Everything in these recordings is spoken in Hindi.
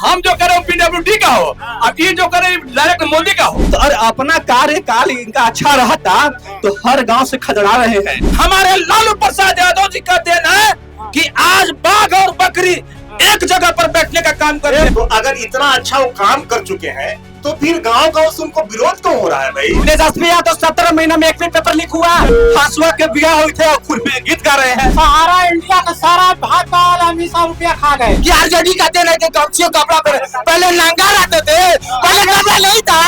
हम जो करें पीडब्ल्यूडी का हो, अब ये जो करें डायरेक्ट मोदी का हो। तो और अपना कार्यकाल इनका अच्छा रहता तो हर गांव से खदड़ा रहे हैं। हमारे लालू प्रसाद यादव जी का देन है कि आज बाघ और बकरी एक जगह पर बैठने का काम कर रहे हैं। तो अगर इतना अच्छा वो काम कर चुके हैं तो फिर गांव से उनको विरोध क्यों हो रहा है भाई? तेजस्वी यादव 17 महीना में एक भी पेपर लीक हुआ। हासुआ के बिया हुए थे और खुद में गीत गा रहे हैं। सहारा इंडिया का सारा भाजपा वाला हमेशा रुपया खा गए। कि आरजेडी का देन है कि गमछियों कपड़ा पर पहले नंगा रहते थे, पहले कपड़ा नहीं था।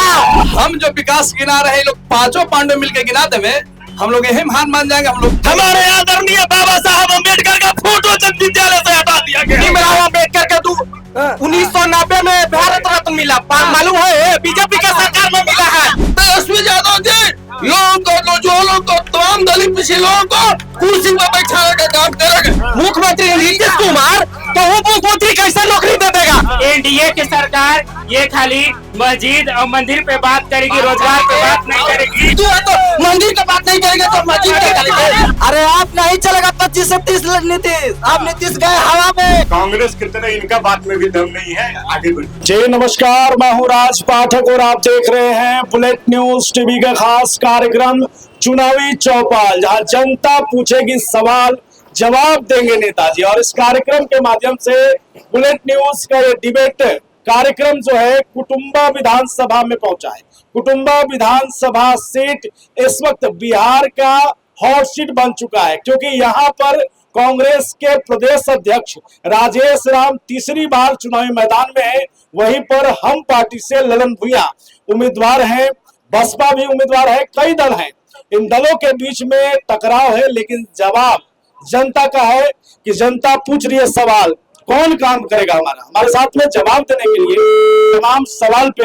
हम जो विकास गिना रहे लोग पांचों पांडव मिलकर गिना देवे, हम लोग यही हार मान जाएंगे। हम लोग हमारे आदरणीय बाबा साहब अम्बेडकर का फोटो जन विद्यालय से हटा दिया गया। अम्बेडकर के 1990 में भारत रत्न मिला, मालूम है? बीजेपी के सरकार में मिला है। तेजस्वी यादव जी लोगों को तमाम दलित पिछड़े लोगों को कुर्सी पर बैठाने का काम करेंगे। मुख्यमंत्री नीतीश कुमार तो वो मुख्यमंत्री कैसे नौकरी दे देगा? एनडीए की सरकार ये खाली मस्जिद और मंदिर पे बात करेगी, रोजगार पे बात नहीं करेगी। तो मंदिर की बात नहीं करेंगे तो मस्जिद क्या करेंगे? अरे आप नहीं चलेगा 25 से 30 नीतीश। आप नीतीश गए हवा में। कांग्रेस की तरह इनका बात में भी दम नहीं है। आगे बढ़िए। जी नमस्कार, मैं हूँ राज पाठक और आप देख रहे हैं बुलेट न्यूज टीवी का खास कार्यक्रम चुनावी चौपाल, जहाँ जनता पूछेगी सवाल, जवाब देंगे नेताजी। और इस कार्यक्रम के माध्यम से बुलेट न्यूज का ये डिबेट कार्यक्रम जो है कुटुंबा विधानसभा में पहुंचा है। कुटुंबा विधानसभा सीट इस वक्त बिहार का हॉट सीट बन चुका है, क्योंकि यहाँ पर कांग्रेस के प्रदेश अध्यक्ष राजेश राम तीसरी बार चुनावी मैदान में है। वहीं पर हम पार्टी से ललन भुइयां उम्मीदवार हैं, बसपा भी उम्मीदवार है, कई दल हैं। इन दलों के बीच में टकराव है, लेकिन जवाब जनता का है कि जनता पूछ रही है सवाल, कौन काम करेगा हमारे साथ में जवाब देने के लिए तमाम सवाल पे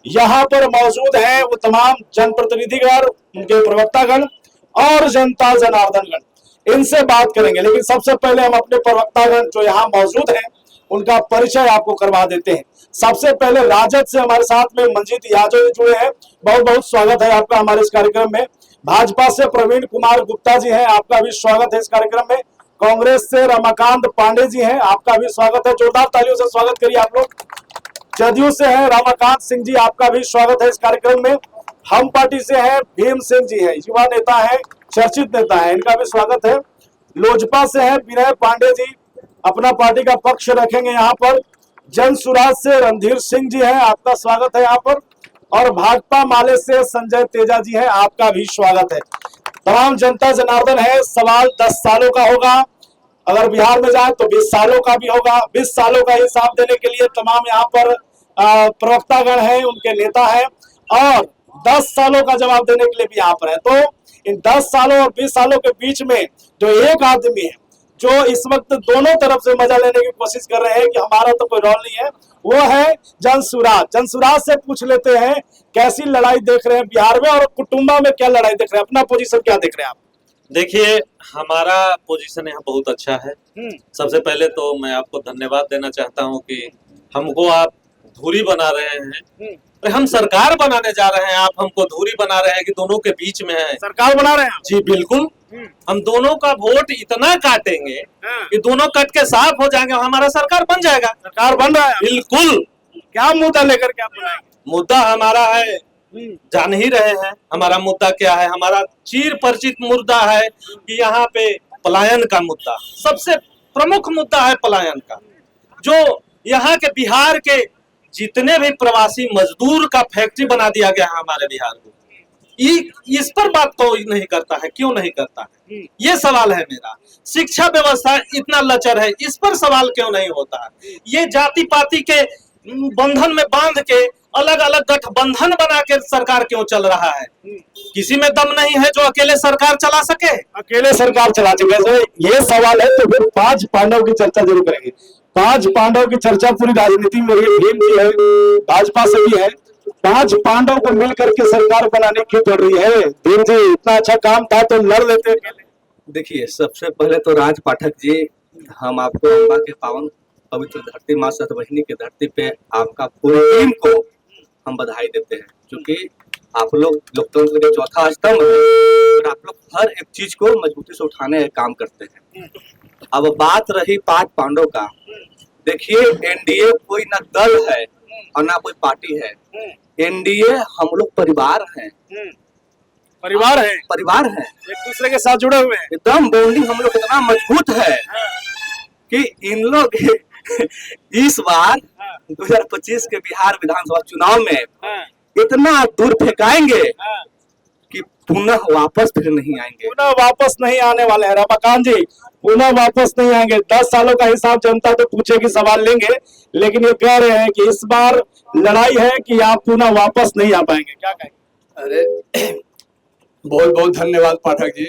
यहाँ पर मौजूद है वो तमाम जनप्रतिनिधिगण, उनके प्रवक्तागण और जनता जनार्दनगण। इनसे बात करेंगे, लेकिन सबसे पहले हम अपने प्रवक्तागण जो यहाँ मौजूद हैं उनका परिचय आपको करवा देते हैं। सबसे पहले राजद से हमारे साथ में मंजीत यादव जी जुड़े हैं, बहुत बहुत स्वागत है आपका हमारे इस कार्यक्रम में। भाजपा से प्रवीण कुमार गुप्ता जी हैं, आपका भी स्वागत है इस कार्यक्रम में। कांग्रेस से रमाकांत पांडे जी हैं, आपका भी स्वागत है, जोरदार तालियों से स्वागत करिए आप लोग। जदयू से है रमाकांत सिंह जी, आपका भी स्वागत है इस कार्यक्रम में। हम पार्टी से है भीम सिंह जी है, युवा नेता है, चर्चित नेता है, इनका भी स्वागत है। लोजपा से है विनय पांडे जी, अपना पार्टी का पक्ष रखेंगे यहाँ पर। जन सुराज से रणधीर सिंह जी है, आपका स्वागत है यहाँ पर। और भाजपा माले से संजय तेजा जी है, आपका भी स्वागत है। तमाम जनता जनार्दन है। सवाल 10 सालों का होगा, अगर बिहार में जाए तो 20 सालों का भी होगा। 20 सालों का हिसाब देने के लिए तमाम यहाँ पर प्रवक्तागण हैं, उनके नेता हैं, और 10 सालों का जवाब देने के लिए भी यहाँ पर है। तो इन 10 सालों और 20 सालों के बीच में जो एक आदमी है जो इस वक्त दोनों तरफ से मजा लेने की कोशिश कर रहे हैं कि हमारा तो कोई रोल नहीं है, वो है जनसुराज। जनसुराज से पूछ लेते हैं कैसी लड़ाई देख रहे हैं बिहार में और कुटुंबा में क्या लड़ाई देख रहे हैं, अपना पोजीशन क्या देख रहे हैं आप? देखिए, हमारा पोजीशन यहाँ बहुत अच्छा है। सबसे पहले तो मैं आपको धन्यवाद देना चाहता हूँ कि हमको आप धुरी बना रहे हैं। हम सरकार बनाने जा रहे हैं, आप हमको धुरी बना रहे हैं कि दोनों के बीच में है। सरकार बना रहे हैं जी बिल्कुल। हम दोनों का वोट इतना काटेंगे कि दोनों कट के साफ हो जाएंगे, हमारा सरकार बन जाएगा। सरकार बन रहा है बिल्कुल। क्या मुद्दा लेकर के आप बनाएंगे? मुद्दा हमारा है, जान ही रहे हैं हमारा मुद्दा क्या है। हमारा चिर परिचित मुद्दा है कि यहाँ पे पलायन का मुद्दा सबसे प्रमुख मुद्दा है। पलायन का जो यहाँ के बिहार के जितने भी प्रवासी मजदूर का फैक्ट्री बना दिया गया है हमारे बिहार को, इस पर बात तो नहीं करता है। क्यों नहीं करता है, ये सवाल है मेरा। शिक्षा व्यवस्था इतना लचर है, इस पर सवाल क्यों नहीं होता है। ये जाति पाति के बंधन में बांध के अलग अलग गठबंधन बना के सरकार क्यों चल रहा है। किसी में दम नहीं है जो अकेले सरकार चला सके। अकेले सरकार चला चुके हैं, ये सवाल है। तो फिर 5 पांडव की चर्चा जरूर करेंगे। 5 पांडव की चर्चा पूरी राजनीति में भीम जी है, भाजपा से भी है। 5 पांडव को मिलकर के सरकार बनाने क्यों पड़ रही है? भीम जी, इतना अच्छा काम था तो लड़ लेते। देखिए, सबसे पहले तो राज पाठक जी, हम आपको अम्बा के पावन पवित्र धरती माँ सतवहिनी की धरती पे आपका पूरी टीम को हम बधाई देते हैं, क्योंकि आप लोग लोकतंत्र के चौथा स्तंभ है और आप लोग हर एक चीज को मजबूती से उठाने का काम करते हैं। अब बात रही 5 पांडव का, देखिए, एनडीए कोई ना दल है और ना कोई पार्टी है। एनडीए हम लोग परिवार हैं, परिवार है, परिवार है, एक दूसरे के साथ जुड़े हुए हैं। एकदम बॉन्डिंग हम लोग इतना मजबूत है कि इन लोग इस बार 2025 के बिहार विधानसभा चुनाव में इतना दूर फेंकाएंगे कि पुनः वापस फिर नहीं आएंगे। पुनः वापस नहीं आने वाले हैं रमाकांत जी, पुनः वापस नहीं आएंगे। 10 सालों का हिसाब जनता तो पूछेगी, सवाल लेंगे, लेकिन ये कह रहे हैं कि इस बार लड़ाई है कि आप पुनः वापस नहीं आ पाएंगे। क्या कहेंगे? अरे बहुत बहुत धन्यवाद पाठक जी।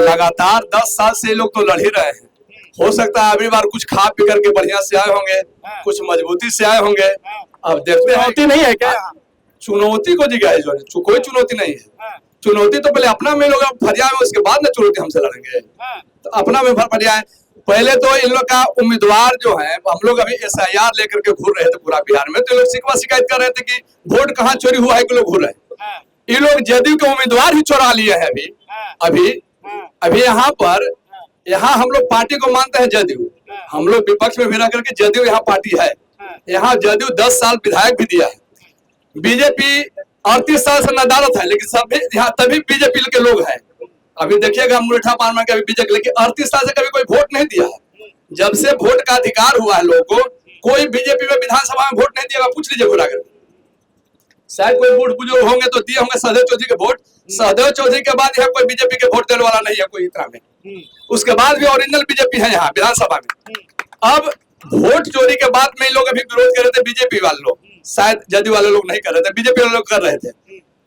लगातार 10 साल से लोग तो लड़ ही रहे हैं। हो सकता है अगली बार कुछ खा पी करके बढ़िया से आए होंगे, कुछ मजबूती से आए होंगे। अब देखते हैं। चुनौती नहीं है क्या? चुनौती को जी गए जो कोई चुनौती नहीं है। चुनौती तो पहले अपना में लोग फरिया में, उसके बाद में चुनौती हमसे लड़ेंगे। तो अपना में फरिया है। पहले तो इन लोग का उम्मीदवार जो है, हम लोग अभी SIR लेकर के घूर रहे थे पूरा बिहार में, तो ये लोग शिकवा शिकायत कर रहे थे कि वोट कहाँ चोरी हुआ है कि लोग घूर रहे हैं। ये लोग जदयू के उम्मीदवार ही चुरा लिए हैं। अभी यहाँ हम लोग पार्टी को मानते हैं जदयू, हम लोग विपक्ष में भी रह करके जदयू यहाँ पार्टी है। यहाँ जदयू 10 साल विधायक भी दिया है। बीजेपी 38 साल से नदारत है, लेकिन सभी यहाँ तभी बीजेपी के लोग हैं। अभी देखिएगा मुरैठा पान में कभी बीजेपी, लेकिन 38 साल से कभी कोई वोट नहीं दिया है। जब से वोट का अधिकार हुआ है लोगों को, कोई बीजेपी में विधानसभा में वोट नहीं दिया। पूछ लीजिए घुरा कर, शायद कोई बूढ़ बुजुर्ग होंगे तो दिए होंगे सहदेव चौधरी के वोट। सहदेव चौधरी के बाद यहाँ कोई बीजेपी के वोट देने वाला नहीं है कोई इतना में। उसके बाद भी ओरिजिनल बीजेपी है यहाँ विधानसभा में। अब वोट चोरी के बाद में लोग अभी विरोध कर रहे थे, बीजेपी वाले लोग, शायद जदयू वाले लोग नहीं कर रहे थे, बीजेपी वाले लोग कर रहे थे।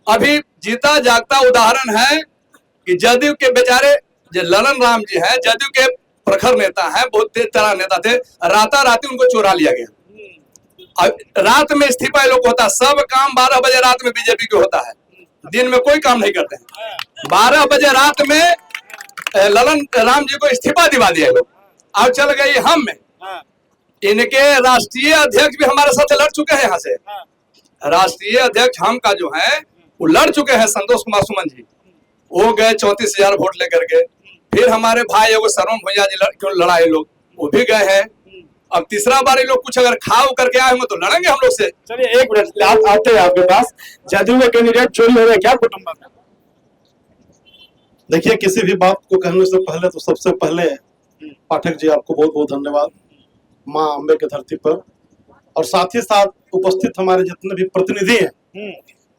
अभी जीता जागता उदाहरण है कि जदयू के बेचारे जो ललन राम जी हैं, जदयू के प्रखर नेता हैं, बहुत तेज तरह नेता थे, राताराती उनको चुरा लिया गया। रात में इस्तीफा लोग होता है, सब काम 12 बजे रात में बीजेपी को होता है, दिन में कोई काम नहीं करते हैं। 12 बजे रात में ललन राम जी को इस्तीफा दिवा दिया लोग। अब चल गई हम में। इनके राष्ट्रीय अध्यक्ष भी हमारे साथ लड़ चुके हैं। यहाँ से राष्ट्रीय अध्यक्ष हम का जो है वो लड़ चुके हैं, संतोष कुमार सुमन जी। वो गए 34,000 वोट लेकर के। फिर हमारे भाई एगो सरवण भैया जी लड़ाए लोग, वो भी गए हैं। अब तीसरा बार ये लोग कुछ अगर खाओ करके आए होंगे तो लड़ेंगे हम लोग से। चलिए एक मिनट आते हैं आपके पास। जदयू के कैंडिडेट चोरी हो गए क्या कुटुंबा में? देखिए, किसी भी बात को कहने से पहले तो सबसे पहले पाठक जी आपको बहुत बहुत धन्यवाद माँ अम्बे के धरती पर, और साथ ही साथ उपस्थित हमारे जितने भी प्रतिनिधि हैं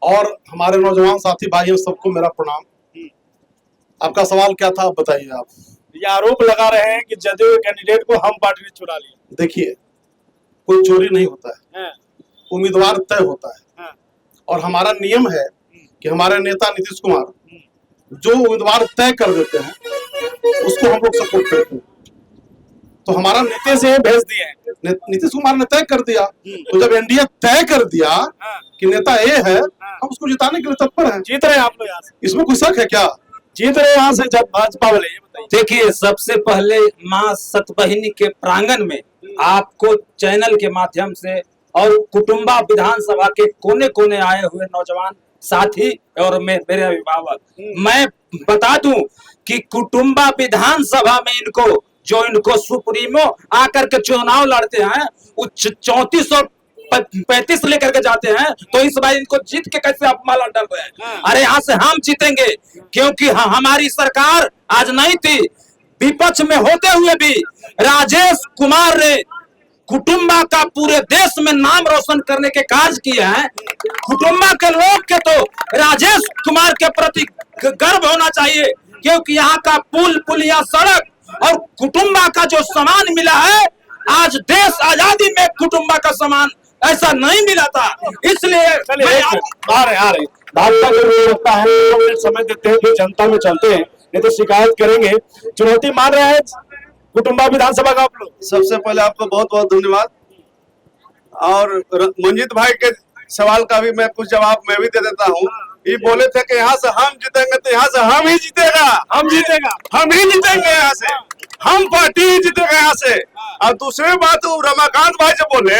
और हमारे नौजवान साथी भाई हैं, सबको मेरा प्रणाम। आपका सवाल क्या था, आप बताइए। आप ये आरोप लगा रहे हैं कि जदयू के कैंडिडेट को हम पार्टी ने चुरा लिया। देखिए, कोई चोरी नहीं होता है, उम्मीदवार तय होता है। और हमारा नियम है कि हमारे नेता नीतीश कुमार जो उम्मीदवार तय कर देते हैं उसको हम लोग सपोर्ट करते हैं। तो हमारा नीतीश ये भेज दिए हैं, नीतीश कुमार ने तय कर दिया। तो जब एनडीए तय कर दिया कि नेता ए है, हम उसको जिताने के लिए तत्पर हैं। जीत रहे हैं आप लोग यहाँ से? इसमें कोई शक है क्या? जीत रहे यहाँ से जब भाजपा वाले। ये बताइए। देखिए, सबसे पहले माँ सतबहिनी के प्रांगण में आपको चैनल के माध्यम से और कुटुंबा विधानसभा के कोने कोने आए हुए नौजवान साथी और मेरे अभिभावक, मैं बता दूं कि कुटुंबा विधानसभा में इनको सुप्रीमो आकर के चुनाव लड़ते हैं, वो 3435 लेकर के जाते हैं, तो इस बार इनको जीत के कैसे अपमान डर रहे हैं? अरे यहाँ से हम जीतेंगे, क्योंकि हमारी सरकार आज नहीं थी, विपक्ष में होते हुए भी राजेश कुमार ने कुटुंबा का पूरे देश में नाम रोशन करने के कार्य किए हैं। कुटुंबा के लोग के तो राजेश कुमार के प्रति गर्व होना चाहिए, क्योंकि यहाँ का पुल पुलिया सड़क और कुटुंबा का जो सामान मिला है, आज देश आजादी में कुटुंबा का सामान ऐसा नहीं मिला था। इसलिए आ रहे भाजपा को लगता है समय देते हैं, फिर जनता में चलते हैं, नहीं तो शिकायत करेंगे। चुनौती मान रहे हैं कुटुंबा विधानसभा का आप लोग? सबसे पहले आपको बहुत बहुत धन्यवाद। और मंजीत भाई के सवाल का भी मैं कुछ जवाब मैं भी दे देता हूँ। ये बोले थे कि यहाँ से हम जीतेंगे, तो यहाँ से हम ही जीतेगा, हम ही जीतेंगे, यहाँ से हम पार्टी ही जीतेगा यहाँ से। और दूसरी बात रमाकांत भाई जो बोले,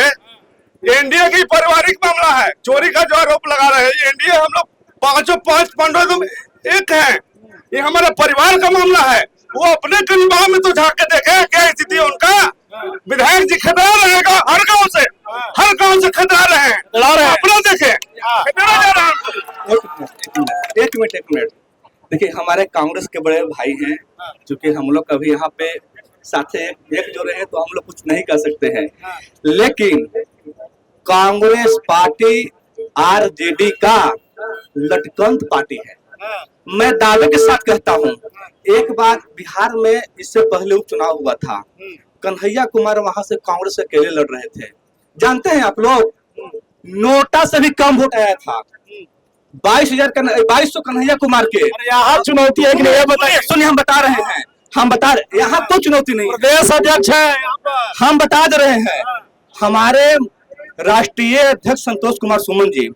एनडीए की पारिवारिक मामला है, चोरी का जो आरोप लगा रहे हैं, एनडीए हम लोग पांच पांडव एक है, ये हमारे परिवार का मामला है। वो अपने गरीबाओं में तो झांक के देखे क्या स्थिति है उनका, विधायक जी खतरा रहेगा हर गांव से खतरा रहे हैं अपना देखे खतरा जा रहा है। एक मिनट देखिए, हमारे कांग्रेस के बड़े भाई हैं, क्योंकि हम लोग कभी यहाँ पे साथे एक जो रहे तो हम लोग कुछ नहीं कर सकते हैं, लेकिन कांग्रेस पार्टी आरजेडी का लटकंत पार्टी है। मैं दावे के साथ कहता हूँ, एक बार बिहार में इससे पहले उपचुनाव हुआ था, कन्हैया कुमार वहां से कांग्रेस से अकेले लड़ रहे थे। जानते हैं आप लोग, नोटा से भी कम वोट आया था, 2200 कन्हैया कुमार के। यहाँ चुनौती है कि नहीं, ये बताइए। सुनिए, हम बता रहे हैं, यहाँ कोई चुनौती नहीं, प्रदेश अध्यक्ष है, हम बता दे रहे हैं। हमारे राष्ट्रीय अध्यक्ष संतोष कुमार सुमन जी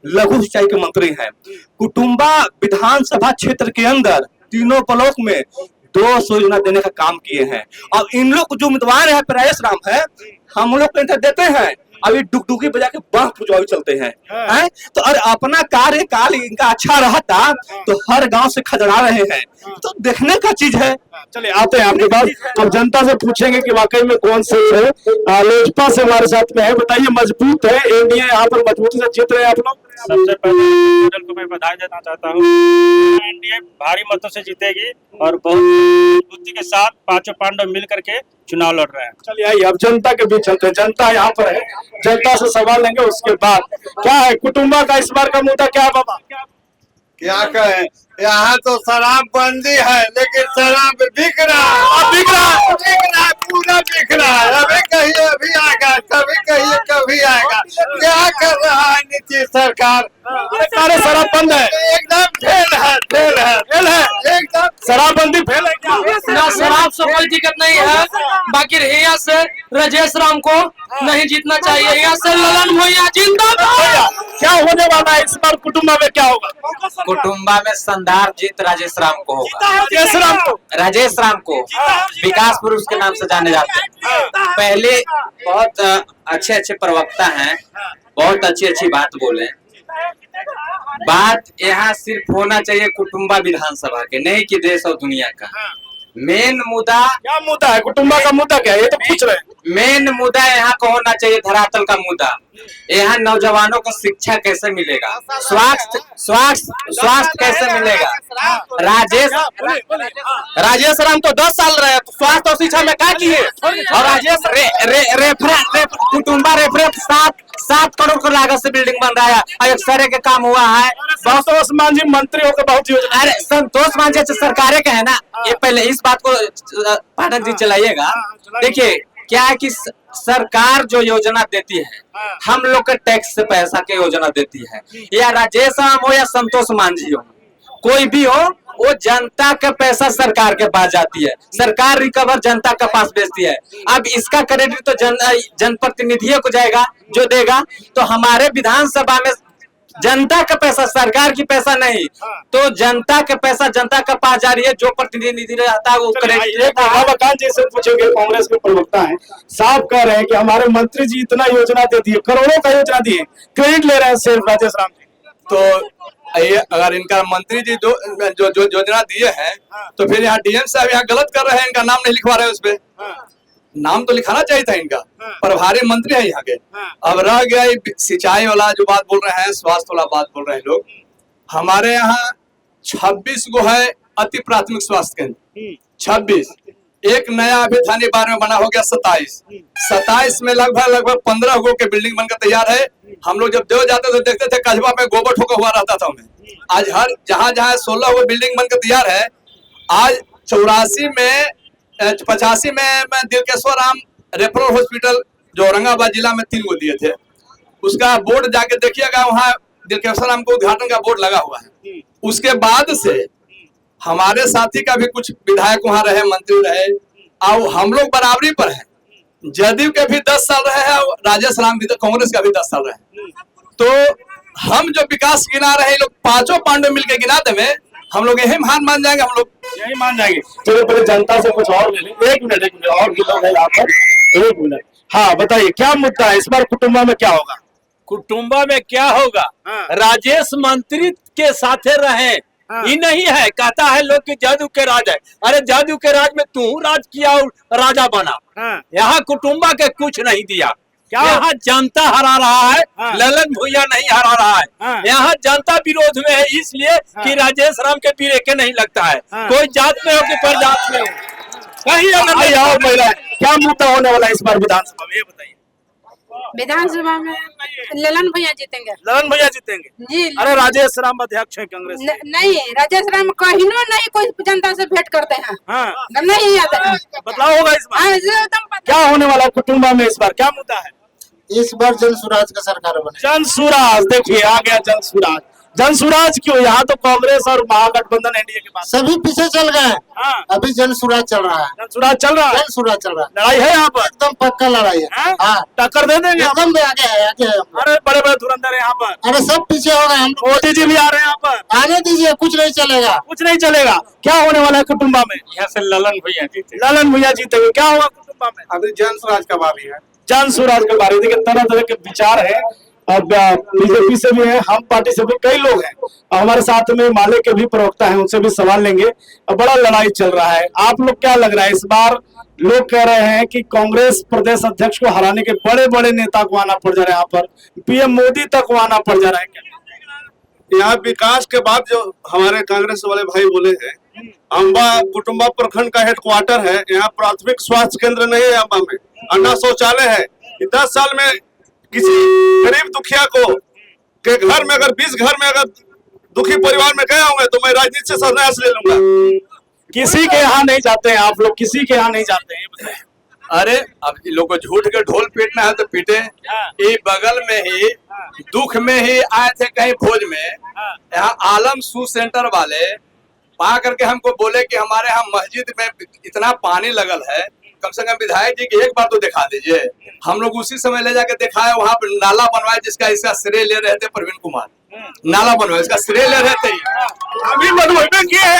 लघु सिंचाई के मंत्री हैं। कुटुंबा विधानसभा क्षेत्र के अंदर तीनों ब्लॉक में 200 योजना देने का काम किए हैं। और इन लोग जो उम्मीदवार है राजेश राम है, हम लोग को देते हैं, अभी डुगडुगी बजा के बाह पुजवाई चलते हैं। तो और अपना कार्यकाल इनका अच्छा रहता तो हर गांव से खजड़ा रहे हैं, तो देखने का चीज है। चलिए आते हैं आपके पास, अब जनता से पूछेंगे कि वाकई में कौन सच है। लोजपा से हमारे साथ में है, बताइए, मजबूत है एनडीए, यहाँ पर मजबूती से जीत रहे हैं आप लोग? सबसे पहले पैनल को मैं बधाई देना चाहता हूँ। एनडीए भारी मतों से जीतेगी और बहुत मजबूती के साथ पांचों पांडव मिल करके चुनाव लड़ रहे हैं। चलिए आइए, अब जनता के बीच चलते हैं। जनता यहाँ पर है, जनता से सवाल लेंगे, उसके बाद क्या है कुटुंबा का इस बार का मुद्दा क्या है बाबा? क्या कहें, यहाँ तो शराबबंदी है, लेकिन शराब बिक रहा है, पूरा बिक रहा है। अभी कहिए अभी आएगा, कभी कहिए कभी आएगा। क्या कर रहा है नीतीश सरकार? सारे शराब बंद है, एकदम फेल है एकदम। शराबबंदी फेल है क्या? ना शराब से कोई दिक्कत नहीं है, बाकी यहाँ से राजेश राम को नहीं जीतना चाहिए, यहाँ से ललन भैया जिंदाबाद। क्या होने वाला है इस बार कुटुंबा में, क्या होगा? कुटुंबा में शानदार जीत राजेश राम को होगा। राजेश राम को विकास पुरुष के नाम से जाने जाते हैं। पहले बहुत अच्छे प्रवक्ता हैं, बहुत अच्छी बात बोले। बात यहाँ सिर्फ होना चाहिए कुटुंबा विधानसभा के, नहीं कि देश और दुनिया का। मेन मुद्दा क्या मुद्दा है? कुटुंबा का मुद्दा क्या है, ये तो पूछ रहे हैं। मेन मुद्दा यहाँ का होना चाहिए धरातल का मुद्दा। यहाँ नौजवानों को शिक्षा कैसे मिलेगा, स्वास्थ्य कैसे मिलेगा। राजेश राम तो 10 साल रहे, तो स्वास्थ्य और शिक्षा में क्या किए? और राजेश कुटुंबा रेफरेंस 7 करोड़ की लागत से बिल्डिंग बन रहा है, और एक्सरे के काम हुआ है। संतोष मान जी मंत्री होकर बहुत योजना। अरे संतोष मान जी सरकारें का है ना, ये पहले इस बात को पाठक जी चलाइएगा। देखिए क्या है कि सरकार जो योजना देती है, हम लोग के टैक्स से पैसा के योजना देती है, या राजेश राम हो या संतोष मान जी हो, कोई भी हो, वो जनता का पैसा सरकार के पास जाती है, सरकार रिकवर जनता के पास भेजती है। अब इसका क्रेडिट तो जनप्रतिनिधियों को जाएगा जो देगा। तो हमारे विधानसभा में जनता का पैसा, सरकार की पैसा नहीं, तो जनता का पैसा जनता के पास जा रही है, जो प्रतिनिधि रहता है वो क्रेडिट। बाबा जी से पूछेंगे, कांग्रेस के प्रवक्ता हैं, साफ कह रहे हैं कि हमारे मंत्री जी इतना योजना दे दिए, करोड़ों का योजना दिए, क्रेडिट ले रहे हैं सिर्फ राजेश राम जी। तो ये अगर इनका मंत्री जी जो योजना दिए हैं, तो फिर यहाँ डीएम साहब यहाँ गलत कर रहे हैं, इनका नाम नहीं लिखवा रहे हैं उस पे। नाम तो लिखाना चाहिए था इनका, प्रभारी मंत्री है यहाँ के। अब रह गया सिंचाई वाला जो बात बोल रहे हैं, स्वास्थ्य वाला बात बोल रहे हैं लोग। हमारे यहाँ 26 गो है अति प्राथमिक स्वास्थ्य केंद्र, 26। एक नया अभी थाने बार में बना हो गया 27 में लगभग 15 गो के बिल्डिंग बनकर तैयार है। हम लोग जब देव जाते तो देखते थे कस्बा में गोबर ठोका हुआ रहता था हमें। आज हर जहाँ 16 गो बिल्डिंग बनकर तैयार है। आज 85 में 85 में दिलकेश्वर राम रेफरल हॉस्पिटल जो औरंगाबाद जिला में 3 गो दिए थे, उसका बोर्ड जाके देखिएगा, वहाँ दिलकेश्वर राम को उद्घाटन का बोर्ड लगा हुआ है। उसके बाद से हमारे साथी का भी कुछ विधायक वहाँ रहे, मंत्री रहे, और हम लोग बराबरी पर हैं। जदयू के भी 10 साल रहे हैं, राजेश राम भी, कांग्रेस का भी 10 साल रहे। तो हम जो विकास गिना रहे हैं, लोग पांचों पांडव मिलकर गिना देंगे, हम लोग यही हार मान जाएंगे, हम लोग यही मान जाएंगे। चलो पहले जनता से कुछ और ले लें। एक मिनट और भी लोग हैं यहाँ पर, 1 मिनट। हाँ बताइए, क्या मुद्दा है इस बार कुटुंबा में, क्या होगा? कुटुंबा में क्या होगा? राजेश मंत्री के साथे रहे, ये नहीं है। कहता है लोग कि जादू के राज है। अरे जादू के राज में तू राज किया और राजा बना। यहाँ कुटुंबा के कुछ नहीं दिया। यहाँ जनता हरा रहा है, ललन भुइयां नहीं हरा रहा है। यहाँ जनता विरोध में है, इसलिए कि राजेश राम के पीरे के नहीं लगता है। कोई जात में हो कि परजात में हो, कहीं और महिला क्या मुद्दा होने वाला है इस बार विधानसभा में, ये बताइए। विधानसभा में ललन भैया जीतेंगे। ललन भैया जीतेंगे जी। अरे राजेश राम अध्यक्ष है कांग्रेस नहीं, राजेश राम कहिनो नहीं कोई जनता से भेंट करते हैं। नहीं आता है। बदलाव होगा इस बार। एकदम क्या होने वाला है कुटुंबा में इस बार, क्या मुद्दा है? इस बार जन स्वराज का सरकार बने। जन स्वराज, देखिए आ गया जन स्वराज। जन स्वराज क्यों? यहाँ तो कांग्रेस और महागठबंधन एनडीए के पास सभी पीछे चल गए। अभी जन स्वराज चल रहा है। जन स्वराज चल रहा है। जन स्वराज चल रहा है। लड़ाई है यहाँ पर, एकदम पक्का लड़ाई है। टक्कर दे देंगे एकदम आगे है, आगे है। अरे बड़े बड़े धुरंधर है यहाँ पर। अरे सब पीछे हो गए हम। मोदी जी भी आ रहे हैं यहाँ पर। आने दीजिए, कुछ नहीं चलेगा, कुछ नहीं चलेगा। क्या होने वाला है कुटुंबा में? यहाँ से ललन भैया जीते। ललन भैया जीतेंगे। क्या होगा कुटुंबा में? अभी जन स्वराज का बारी है। जन स्वराज के बारे में देखिए तरह तरह के विचार है। अब बीजेपी से भी है, हम पार्टी से भी कई लोग हैं। हमारे साथ में माले के भी प्रवक्ता हैं, उनसे भी सवाल लेंगे। बड़ा लड़ाई चल रहा है। आप लोग क्या लग रहा है इस बार? लोग कह रहे हैं कि कांग्रेस प्रदेश अध्यक्ष को हराने के बड़े बड़े नेता को आना पड़ जा रहा है। यहाँ पर पीएम मोदी तक आना पड़ जा रहा है। यहाँ विकास के बाद जो हमारे कांग्रेस वाले भाई बोले हैं, अम्बा कुटुंबा प्रखंड का हेडक्वार्टर है। यहाँ प्राथमिक स्वास्थ्य केंद्र नहीं है, अम्बा में अन्ना शौचालय है। 10 साल में किसी गरीब दुखिया को के घर में अगर 20 घर में अगर दुखी परिवार में गए होंगे तो मैं राजनीति से संन्यास ले लूंगा। किसी के यहाँ नहीं जाते हैं आप लोग, किसी के यहाँ नहीं जाते हैं। अरे अब इन लोग को झूठ के ढोल पीटना है तो पीटे। ये बगल में ही दुख में ही आए थे कहीं भोज में, यहाँ आलम शू सेंटर वाले पा करके हमको बोले कि हमारे यहाँ मस्जिद में इतना पानी लगल है, कम से कम विधायक जी की एक बार तो दिखा दीजिए। हम लोग उसी समय ले जाके दिखाए, वहाँ पे नाला बनवाए, जिसका इसका श्रेय ले रहे थे प्रवीण कुमार। नाला बनवाए, इसका श्रेय ले रहे थे। अभी बनवाए किए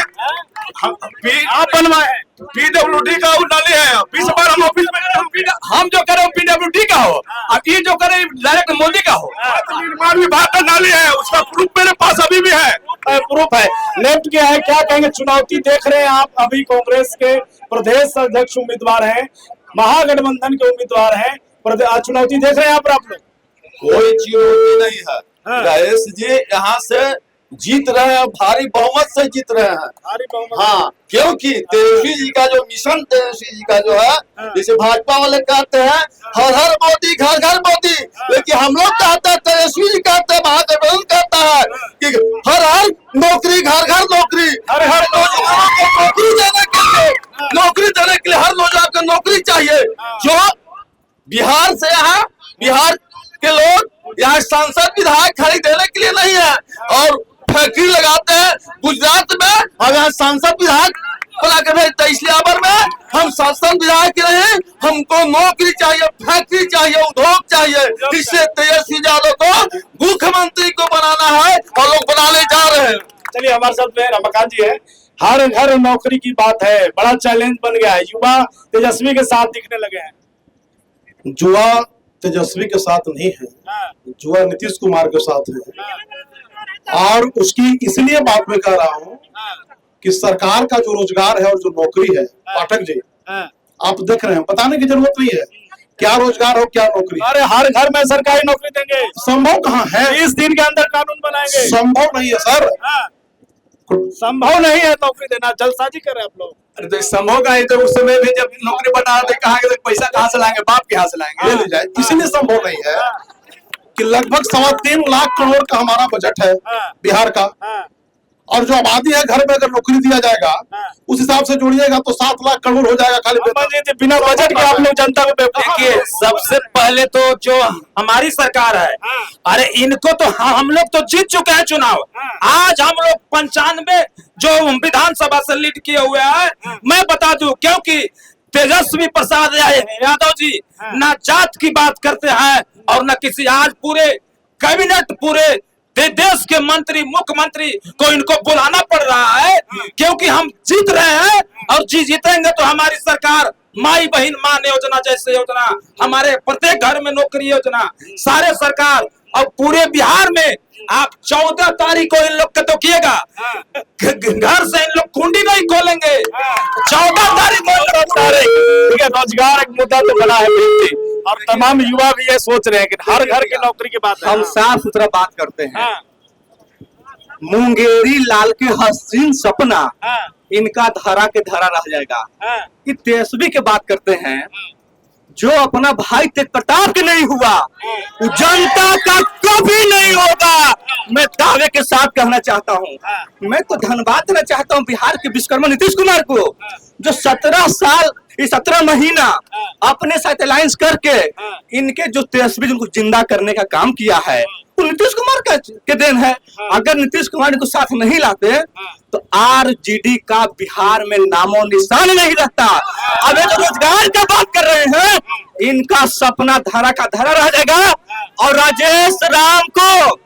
आप बनवाए। पीडब्ल्यूडी का नाली है। 20 बार हम ऑफिस में हम जो करे पीडब्ल्यूडी का हो, अब ये जो करे डायरेक्ट मोदी का हो। निर्माण विभाग का नाली है, उसका प्रूफ मेरे पास अभी भी है। प्रूफ है। लेफ्ट क्या है, क्या कहेंगे? चुनौती देख रहे हैं आप। अभी कांग्रेस के प्रदेश अध्यक्ष उम्मीदवार हैं, महागठबंधन के उम्मीदवार हैं, चुनौती देख रहे हैं यहाँ पर आप लोग? कोई चुनौती नहीं है। राजेश जी यहाँ से जीत रहे हैं, भारी बहुमत से जीत रहे हैं। हाँ, क्योंकि तेजस्वी जी का जो मिशन, तेजस्वी जी का जो है, जैसे भाजपा वाले कहते हैं हर हर मोदी घर घर मोदी, लेकिन हम लोग कहते हैं, तेजस्वी जी कहते हैं, महागठबंधन कहता है कि हर हर नौकरी घर घर नौकरी, हर हर नौजवानों को नौकरी देने के लिए, नौकरी देने के लिए हर नौजवान को नौकरी चाहिए। जो बिहार से यहाँ बिहार के लोग यहाँ सांसद विधायक खरीद देने के लिए नहीं है और फैक्ट्री लगाते हैं गुजरात में, और यहाँ सांसद विधायक बना कर भेजते हैं। इसलिए अबर में हम सांसद विधायक नहीं, हमको नौकरी चाहिए, फैक्ट्री चाहिए, उद्योग चाहिए। इसलिए तेजस्वी यादव को मुख्यमंत्री को बनाना है और लोग बनाने जा रहे हैं। चलिए हमारे साथ में रमाकांत जी है। हर घर नौकरी की बात है, बड़ा चैलेंज बन गया है। युवा तेजस्वी के साथ दिखने लगे हैं। युवा तेजस्वी के साथ नहीं है, युवा नीतीश कुमार के साथ है। और उसकी इसलिए बात मैं कह रहा हूँ कि सरकार का जो रोजगार है और जो नौकरी है, पाठक जी आप देख रहे हैं, बताने की जरूरत नहीं है क्या रोजगार हो क्या नौकरी। अरे हर घर में सरकारी नौकरी देंगे, संभव कहाँ है? 20 दिन के अंदर कानून बनाएंगे। संभव नहीं है सर, संभव नहीं है नौकरी देना, जल्दसाजी कर रहे हैं आप लोग। अरे तो संभव का है, तो उस समय भी जब नौकरी बना रहे थे, कहा पैसा कहाँ से लाएंगे, बाप के यहाँ से लाएंगे। ले जाए, इसलिए संभव नहीं है कि लगभग 3.25 लाख करोड़ का हमारा बजट है बिहार का, और जो आबादी है घर में अगर नौकरी दिया जाएगा उस हिसाब से जोड़िएगा तो 7 लाख करोड़ हो जाएगा खाली बिना बजट के आप लोग जनता को। देखिए सबसे पहले तो जो हमारी सरकार है, अरे इनको तो हम लोग तो जीत चुके हैं चुनाव। आज हम लोग 95 जो विधानसभा से लीड किए हुए हैं। मैं बता दूं, क्योंकि तेजस्वी प्रसाद यादव जी ना जात की बात करते हैं और न किसी, आज पूरे कैबिनेट पूरे देश के मंत्री मुख्यमंत्री को इनको बुलाना पड़ रहा है, क्योंकि हम जीत रहे हैं और जीतेंगे तो हमारी सरकार माई बहन मान योजना जैसे योजना, हमारे प्रत्येक घर में नौकरी योजना, सारे सरकार और पूरे बिहार में आप 14 तारीख को इन लोग का तो किएगा, घर से इन लोग कुंडी नहीं खोलेंगे। 14 तारीख को ठीक है, रोजगार एक मुद्दा तो बना है बिल्कुल, और तमाम युवा भी ये सोच रहे हैं कि हर घर की नौकरी की बात है। हम साफ सुथरा बात करते हैं। मुंगेरी लाल के हसीन सपना इनका धरा के धरा रह जाएगा। कि तेजस्वी की बात करते हैं, जो अपना भाई तेज प्रताप के नहीं हुआ वो जनता का कभी नहीं होगा। मैं दावे के साथ कहना चाहता हूं, मैं तो धन्यवाद देना चाहता हूं बिहार के विश्वकर्मा नीतीश कुमार को, जो 17 साल 17 महीना अपने साथ अलायंस करके इनके जो तेजस्वी जिनको जिंदा करने का काम किया है वो नीतीश कुमार के देन है। अगर नीतीश कुमार को साथ नहीं लाते तो आरजेडी का बिहार में नामो निशान नहीं रहता। अब ये तो रोजगार का बात कर रहे हैं, इनका सपना धरा का धरा रह जाएगा। और राजेश राम को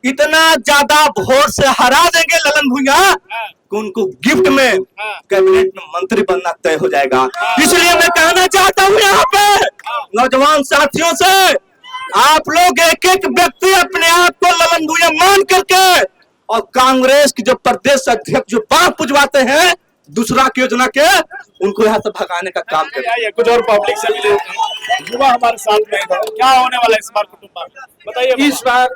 इतना ज्यादा वोट से हरा देंगे ललन भुइयां कि उनको गिफ्ट में कैबिनेट में मंत्री बनना तय हो जाएगा। इसलिए मैं कहना चाहता हूँ यहाँ पे नौजवान साथियों से, आप लोग एक एक व्यक्ति अपने आप को ललन भुइयां मान करके और कांग्रेस के जो प्रदेश अध्यक्ष जो बात पुजवाते हैं दूसरा की योजना के, उनको यहाँ से भगाने का काम करें। कुछ और पब्लिक से मिले युवा हमारे साथ में इधर, क्या होने वाला है इस बार कुटुंब बताइए। इस बार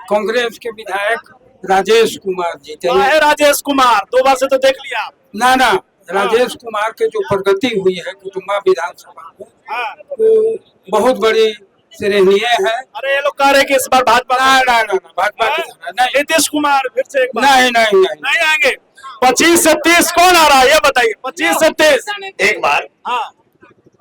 कांग्रेस के विधायक राजेश कुमार जीते हैं। राजेश कुमार 2 बार से तो देख लिया आप। ना राजेश कुमार के जो प्रगति हुई है कुटुंबा विधानसभा में वो बहुत बड़ी सराहनीय है। अरे ये लोग कह रहे हैं कि इस बार भाजपा भाजपा नीतीश कुमार फिर से एक बार नहीं आएंगे। 25 से 30 कौन आ रहा है ये बताइए। 25 से 30 एक बार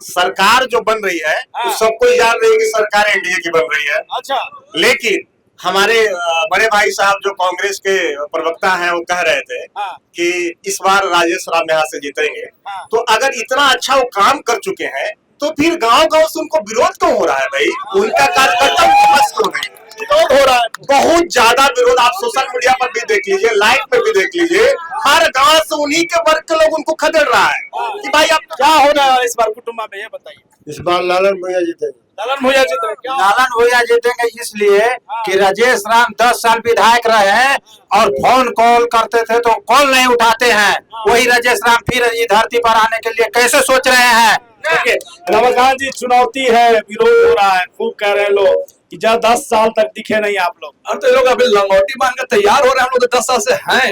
सरकार जो बन रही है तो सबको जान रही है कि सरकार एनडीए की बन रही है। अच्छा, लेकिन हमारे बड़े भाई साहब जो कांग्रेस के प्रवक्ता हैं वो कह रहे थे कि इस बार राजेश राम यहाँ से जीतेंगे। तो अगर इतना अच्छा वो काम कर चुके हैं तो फिर गांव से उनको विरोध क्यों हो रहा है भाई? उनका कार्यकर्ता क्यों नहीं विरोध हो रहा है? बहुत ज्यादा विरोध आप सोशल मीडिया पर भी देख लीजिए, लाइव पर भी देख लीजिए, हर गांव से उन्हीं के वर्ग के लोग उनको खदेड़ रहा है कि भाई अब क्या हो रहा है इस बार कुटुंबा में ये बताइए। इस बार लालन भुइयां जीतेंगे। लालन भुइयां जीतेंगे। लालन भुइयां जीतेंगे इसलिए कि राजेश राम 10 साल विधायक रहे हैं और फोन कॉल करते थे तो कॉल नहीं उठाते हैं। वही राजेश राम फिर इस धरती पर आने के लिए कैसे सोच रहे हैं? रमाकांत जी, चुनौती है, विरोध हो रहा है, खूब कह रहे हैं लोग कि जब 10 साल तक दिखे नहीं आप लोग। अब तो ये लोग अभी लंगोटी बांध कर तैयार हो रहे हैं। हम लोग तो 10 साल से हैं।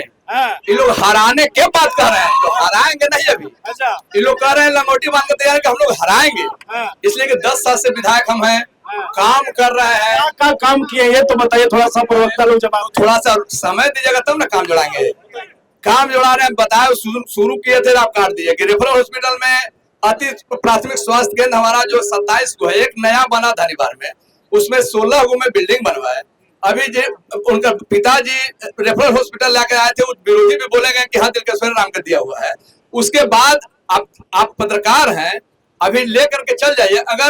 ये लोग हराने के बात कर रहे हैं, तो हराएंगे नहीं अभी। अच्छा, ये लोग कह रहे हैं लंगोटी बांध कर तैयार कि हम लोग हराएंगे, इसलिए कि 10 साल से विधायक हम हैं, काम कर रहे हैं। क्या काम किए ये तो बताइए थोड़ा सा, प्रवक्ता लोग जब थोड़ा सा समय दीजिएगा तब ना काम जोड़ाएंगे। काम जोड़ा रहे हैं, बताए शुरू किए थे, आप काट दिए कि रेफरल हॉस्पिटल में अति प्राथमिक स्वास्थ्य केंद्र हमारा जो 27 को है, एक नया बना धनीबार में, उसमें 16 गो में बिल्डिंग बनवाए। अभी जो उनका पिताजी रेफरल हॉस्पिटल लेकर आए थे, विरोधी भी बोलेंगे कि हाँ दिलकेश्वर राम का दिया हुआ है। उसके बाद आप पत्रकार हैं, अभी लेकर के चल जाइए। अगर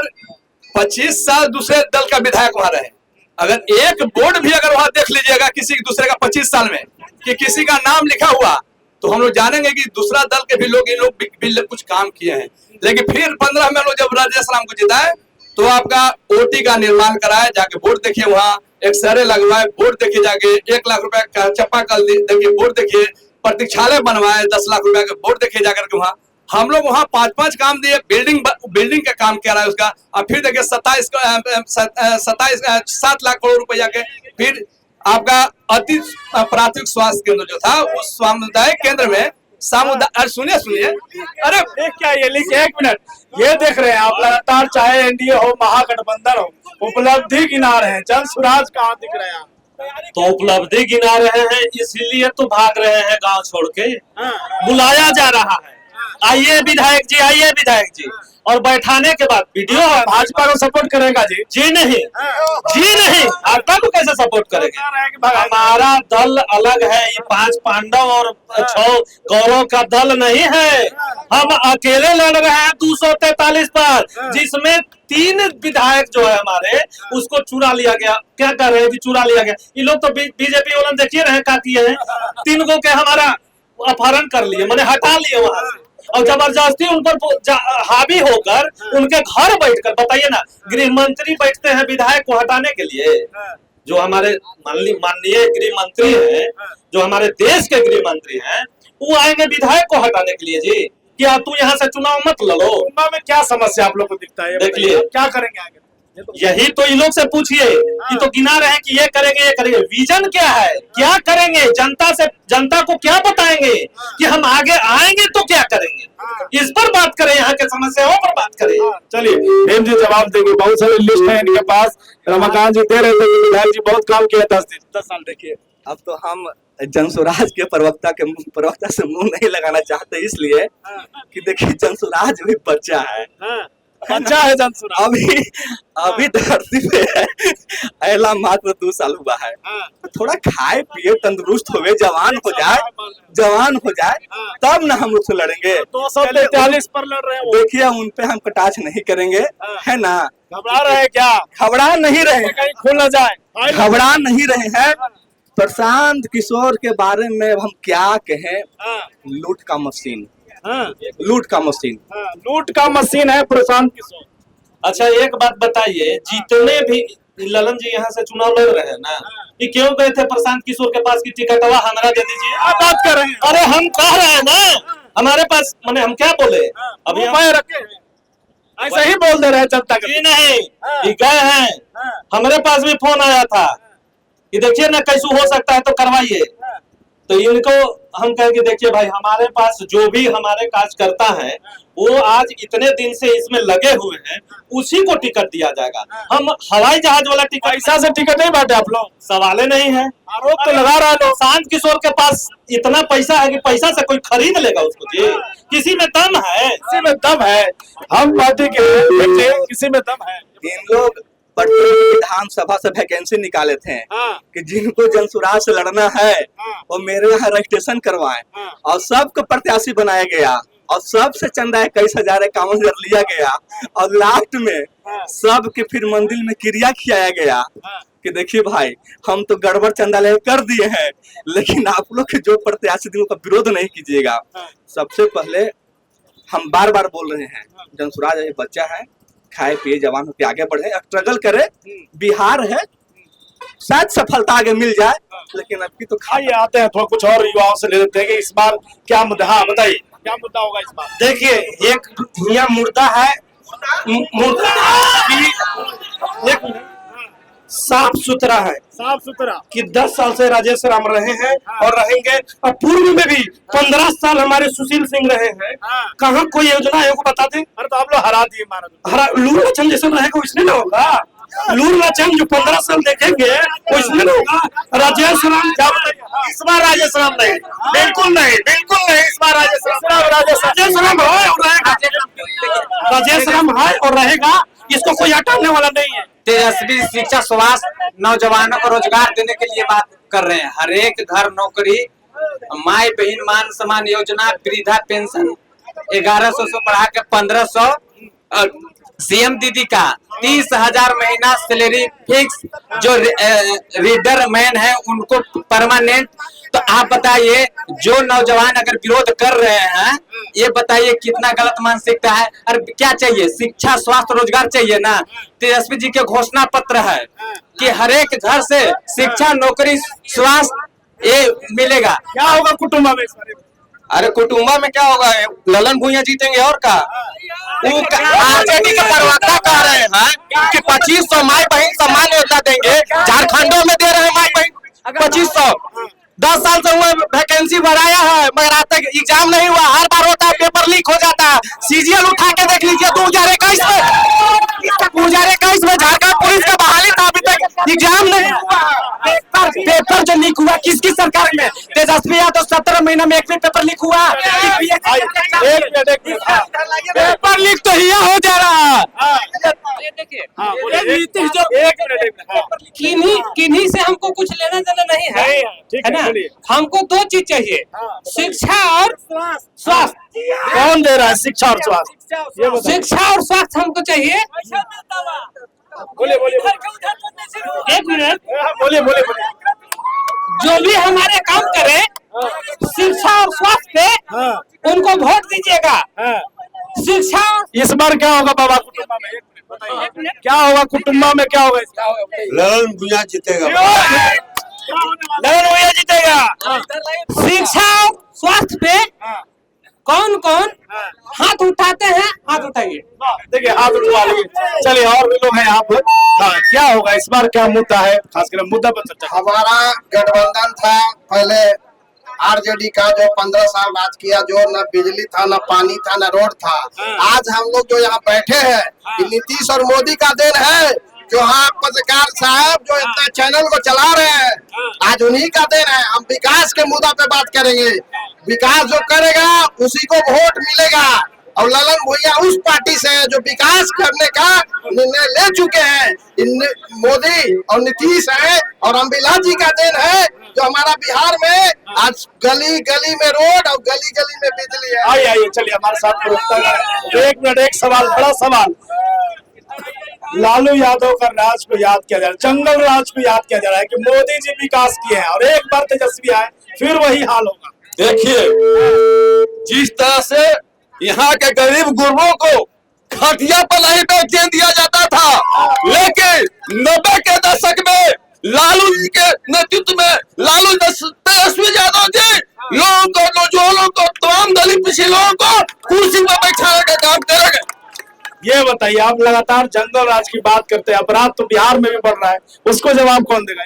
25 साल दूसरे दल का विधायक वहां रहे, अगर एक बोर्ड भी अगर वहां देख लीजिएगा किसी दूसरे का 25 साल में कि किसी का नाम लिखा हुआ, तो हम लोग जानेंगे कि दूसरा दल के भी लोग इन लोग भी कुछ काम किए हैं। लेकिन फिर 15 में लोग जब राजेश राम को जिताए तो आपका ओटी का निर्माण कराए, जाके बोर्ड देखिए, वहाँ एक्सरे लगवाए, बोर्ड देखिए, जाके 1 लाख रुपए का चप्पा कल देखिए, बोर्ड देखिए, प्रतीक्षालय बनवाए 10 लाख रुपए का, बोर्ड देखिए जाकर के वहाँ। हम लोग वहाँ 5-5 काम दिए, बिल्डिंग का काम किया रहा है उसका। अब फिर देखिए 7 लाख करोड़ रुपया के फिर आपका अति प्राथमिक स्वास्थ्य केंद्र जो था उस सामुदायिक केंद्र में सुनिए अरे क्या ये लिखिए, 1 मिनट, ये देख रहे हैं आप लगातार, चाहे एनडीए हो महागठबंधन हो, उपलब्धि गिना रहे हैं, जन सुराज कहाँ दिख रहे हैं? तो उपलब्धि गिना रहे हैं इसीलिए तो भाग रहे हैं गांव छोड़ के। बुलाया जा रहा है, आइए विधायक जी, आइए विधायक जी, और बैठाने के बाद वीडियो। भाजपा को सपोर्ट करेगा जी? जी नहीं, भाजपा को कैसे सपोर्ट करेंगे? हमारा दल अलग है, ये 5 पांडव और 6 कौरव का दल नहीं है। हम अकेले लड़ रहे हैं 243 पर, जिसमें 3 विधायक जो है हमारे, उसको चुरा लिया गया। क्या कह रहे हैं कि चुरा लिया गया? ये लोग तो बीजेपी वाले देखिए रहे क्या किए हैं, 3 को के हमारा अपहरण कर लिए, मैंने हटा लिए वहां से, और जबरदस्ती उन पर हावी होकर उनके घर बैठकर, बताइए ना, गृह मंत्री बैठते हैं विधायक को हटाने के लिए? जो हमारे माननीय गृह मंत्री हैं, जो हमारे देश के गृह मंत्री हैं, वो आएंगे विधायक को हटाने के लिए जी। क्या तू यहाँ से चुनाव मत लड़ो। में क्या समस्या आप लोग को दिखता है? देखिए क्या करेंगे आगे? यही तो इन लोग से पूछिए कि तो गिना रहे हैं कि ये करेंगे। विजन क्या है, क्या करेंगे? जनता को क्या बताएंगे कि हम आगे आएंगे तो क्या करेंगे? इस पर बात करें, यहाँ के समस्याओं पर बात करें। चलिए हेम जी जवाब देंगे। बहुत सारे लिस्ट है इनके पास। रमाकांत जी दे रहे थे, विधायक जी बहुत काम किया 10 साल। देखिए अब तो हम जनसुराज के प्रवक्ता से मुंह नहीं लगाना चाहते, इसलिए कि देखिए जनसुराज भी बच्चा है। बच्चा है जनसुराज, अभी धरती पे है, अहला मात्र 2 साल हुआ है। थोड़ा खाए पिए तंदुरुस्त हो गए, जवान हो जाए तब ना हम लोग से लड़ेंगे। 243 पर लड़ रहे हैं। देखिए उन पे हम कटाक्ष नहीं करेंगे, है ना? घबरा रहे हैं क्या? घबरा नहीं रहे, कहीं खुल ना जाए। घबरा नहीं रहे हैं। प्रशांत किशोर के बारे में हम क्या कहें? लूट का मशीन है प्रशांत किशोर। अच्छा एक बात बताइए, जितने भी ललन जी यहाँ से चुनाव लड़ रहे हैं ना, ये क्यों गए थे प्रशांत किशोर के पास की टिकटवा हमारा दे दीजिए? आप बात कर रहे हैं। अरे हम कह रहे हैं ना, हमारे पास मैंने हम क्या बोले? अभी हम रखे ऐसे ही बोल दे रहे हैं जनता के। नहीं ये गए हैं, हमारे पास भी फोन आया था कि देखिए ना कैसे हो सकता है तो करवाइए। तो इनको हम कहेंगे देखिए भाई, हमारे पास जो भी हमारे कार्यकर्ता हैं वो आज इतने दिन से इसमें लगे हुए हैं, उसी को टिकट दिया जाएगा। हम हवाई जहाज वाला टिकट, पैसा से टिकट नहीं बांटे आप लोग? सवाल नहीं है। आरोप तो लगा रहा है। प्रशांत किशोर के पास इतना पैसा है कि पैसा से कोई खरीद लेगा उसको जी। किसी में दम है, हम पार्टी के किसी में दम है। इन लोग विधानसभा से वैकेंसी निकाले थे कि जिनको जनसुराज से लड़ना है वो मेरे यहाँ रजिस्ट्रेशन करवाएं, और सबको प्रत्याशी बनाया गया और सबसे चंदा 21,051 लिया गया, और लास्ट में सबके फिर मंदिर में क्रिया खिलाया गया कि देखिए भाई हम तो गड़बड़ चंदा ले कर दिए हैं, लेकिन आप लोग के जो प्रत्याशी थे उनका विरोध नहीं कीजिएगा। सबसे पहले हम बार बार बोल रहे हैं, जनसुराज एक बच्चा है, खाए पिए जवान होकर आगे बढ़े, स्ट्रगल करे। बिहार है, शायद सफलता आगे मिल जाए, लेकिन अभी तो खाइए आते हैं। थोड़ा कुछ और युवाओं से ले लेते हैं कि इस बार क्या मुद्दा। हाँ बताइए क्या मुद्दा होगा इस बार? देखिए एक यह मुद्दा है, साफ सुथरा है, कि 10 साल से राजेश राम रहे हैं और रहेंगे, और पूर्व में भी 15 साल हमारे सुशील सिंह रहे हैं। कहाँ कोई योजना है को बता दें? अरे तो आप लोग हरा दिए मारा। लूर लचन जैसा रहेगा इसमें ना होगा। लूर लचन जो 15 साल देखेंगे वो इसमें ना होगा। राजेश राम क्या बताइए? इस बार राजेश राम नहीं, बिल्कुल नहीं इस बार राजेश राम है और रहेगा। राजेश राम है और रहेगा, इसको कोई हटाने वाला नहीं है। तेजस्वी शिक्षा, स्वास्थ्य, नौजवानों को रोजगार देने के लिए बात कर रहे हैं। हर एक घर नौकरी, माई बहन मान सम्मान योजना, वृद्धा पेंशन 1100 से बढ़ा के 1500, सीएम दीदी का 30,000 महीना सैलरी फिक्स, जो रीडर मैन है उनको परमानेंट। तो आप बताइए, जो नौजवान अगर विरोध कर रहे हैं, ये बताइए कितना गलत मानसिकता है। और क्या चाहिए? शिक्षा, स्वास्थ्य, रोजगार चाहिए ना। तेजस्वी जी के घोषणा पत्र है कि हर एक घर से शिक्षा, नौकरी, स्वास्थ्य ये मिलेगा। क्या होगा कुटुंबा में? अरे कुटुंबा में क्या होगा? ललन भुइयां जीतेंगे और का? आरजेडी के प्रवक्ता कह रहे हैं कि 2500 माई बहन सम्मान योजना देंगे। झारखंडों में दे रहे हैं माई बहन 2500। 10 साल से हुए वैकेंसी बढ़ाया है, मगर आज तक एग्जाम नहीं हुआ। हर बार होता है पेपर लीक हो जाता है। सीजीएल उठा के देख लीजिए, 2021 में झारखंड पुलिस का बहाली था, अभी तक एग्जाम नहीं हुआ। पेपर जो लीक हुआ किसकी सरकार में? तेजस्वी यादव 17 महीना में एक भी पेपर लीक हुआ? पेपर लीक तो हिया हो जा रहा। किन्हीं से हमको कुछ लेना देना नहीं है ना। हमको 2 चीज चाहिए, शिक्षा और स्वास्थ्य। कौन दे रहा है शिक्षा और स्वास्थ्य? शिक्षा और स्वास्थ्य हमको चाहिए। बोले एक मिनट, बोले जो भी हमारे काम करे शिक्षा और स्वास्थ्य पे उनको वोट दीजिएगा। शिक्षा इस बार क्या होगा बाबा कुटुंबा में? एक मिनट, क्या होगा कुटुंबा में, क्या होगा? ललन भुइयां जीतेगा। ललन भैया जीतेगा। शिक्षा स्वास्थ्य पे कौन कौन हाथ उठाते हैं? हाथ उठाइए। देखिए हाथ उठवा लीजिए। चलिए और भी लोग हैं यहाँ पर। हाँ, क्या होगा इस बार, क्या मुद्दा है? खासकर मुद्दा पर चर्चा। हमारा गठबंधन था पहले आरजेडी का, जो 15 साल राज किया, जो न बिजली था, न पानी था, न रोड था। आज हम लोग जो यहाँ बैठे हैं, ये नीतीश और मोदी का देन है। जो हाँ पत्रकार साहब जो इतना चैनल को चला रहे हैं, आज उन्हीं का देन है। हम विकास के मुद्दा पे बात करेंगे। विकास जो करेगा उसी को वोट मिलेगा। और ललन भुइयां उस पार्टी से है जो विकास करने का निर्णय ले चुके हैं। मोदी और नीतीश है और अम्बिला जी का देन है जो हमारा बिहार में आज गली गली में रोड और गली गली में बिजली है। आइए चलिए हमारे साथ। एक मिनट, एक सवाल, बड़ा सवाल। लालू यादव का राज को याद किया जा रहा है, जंगल राज को याद किया जा रहा है कि मोदी जी विकास किए हैं और एक बार तेजस्वी आए फिर वही हाल होगा। देखिए जिस तरह से यहाँ के गरीब गुरबों को खटिया पर नहीं बैठने दिया जाता था, लेकिन 90 के दशक में लालू जी के नेतृत्व में लालू तेजस्वी यादव जी लोगों को, नौजवानों को, तमाम दलित पिछड़े लोगों को कुर्सी पर बैठाने का काम करेंगे। ये बताइए, आप लगातार जंगल राज की बात करते हैं, अपराध तो बिहार में भी बढ़ रहा है, उसको जवाब कौन देगा?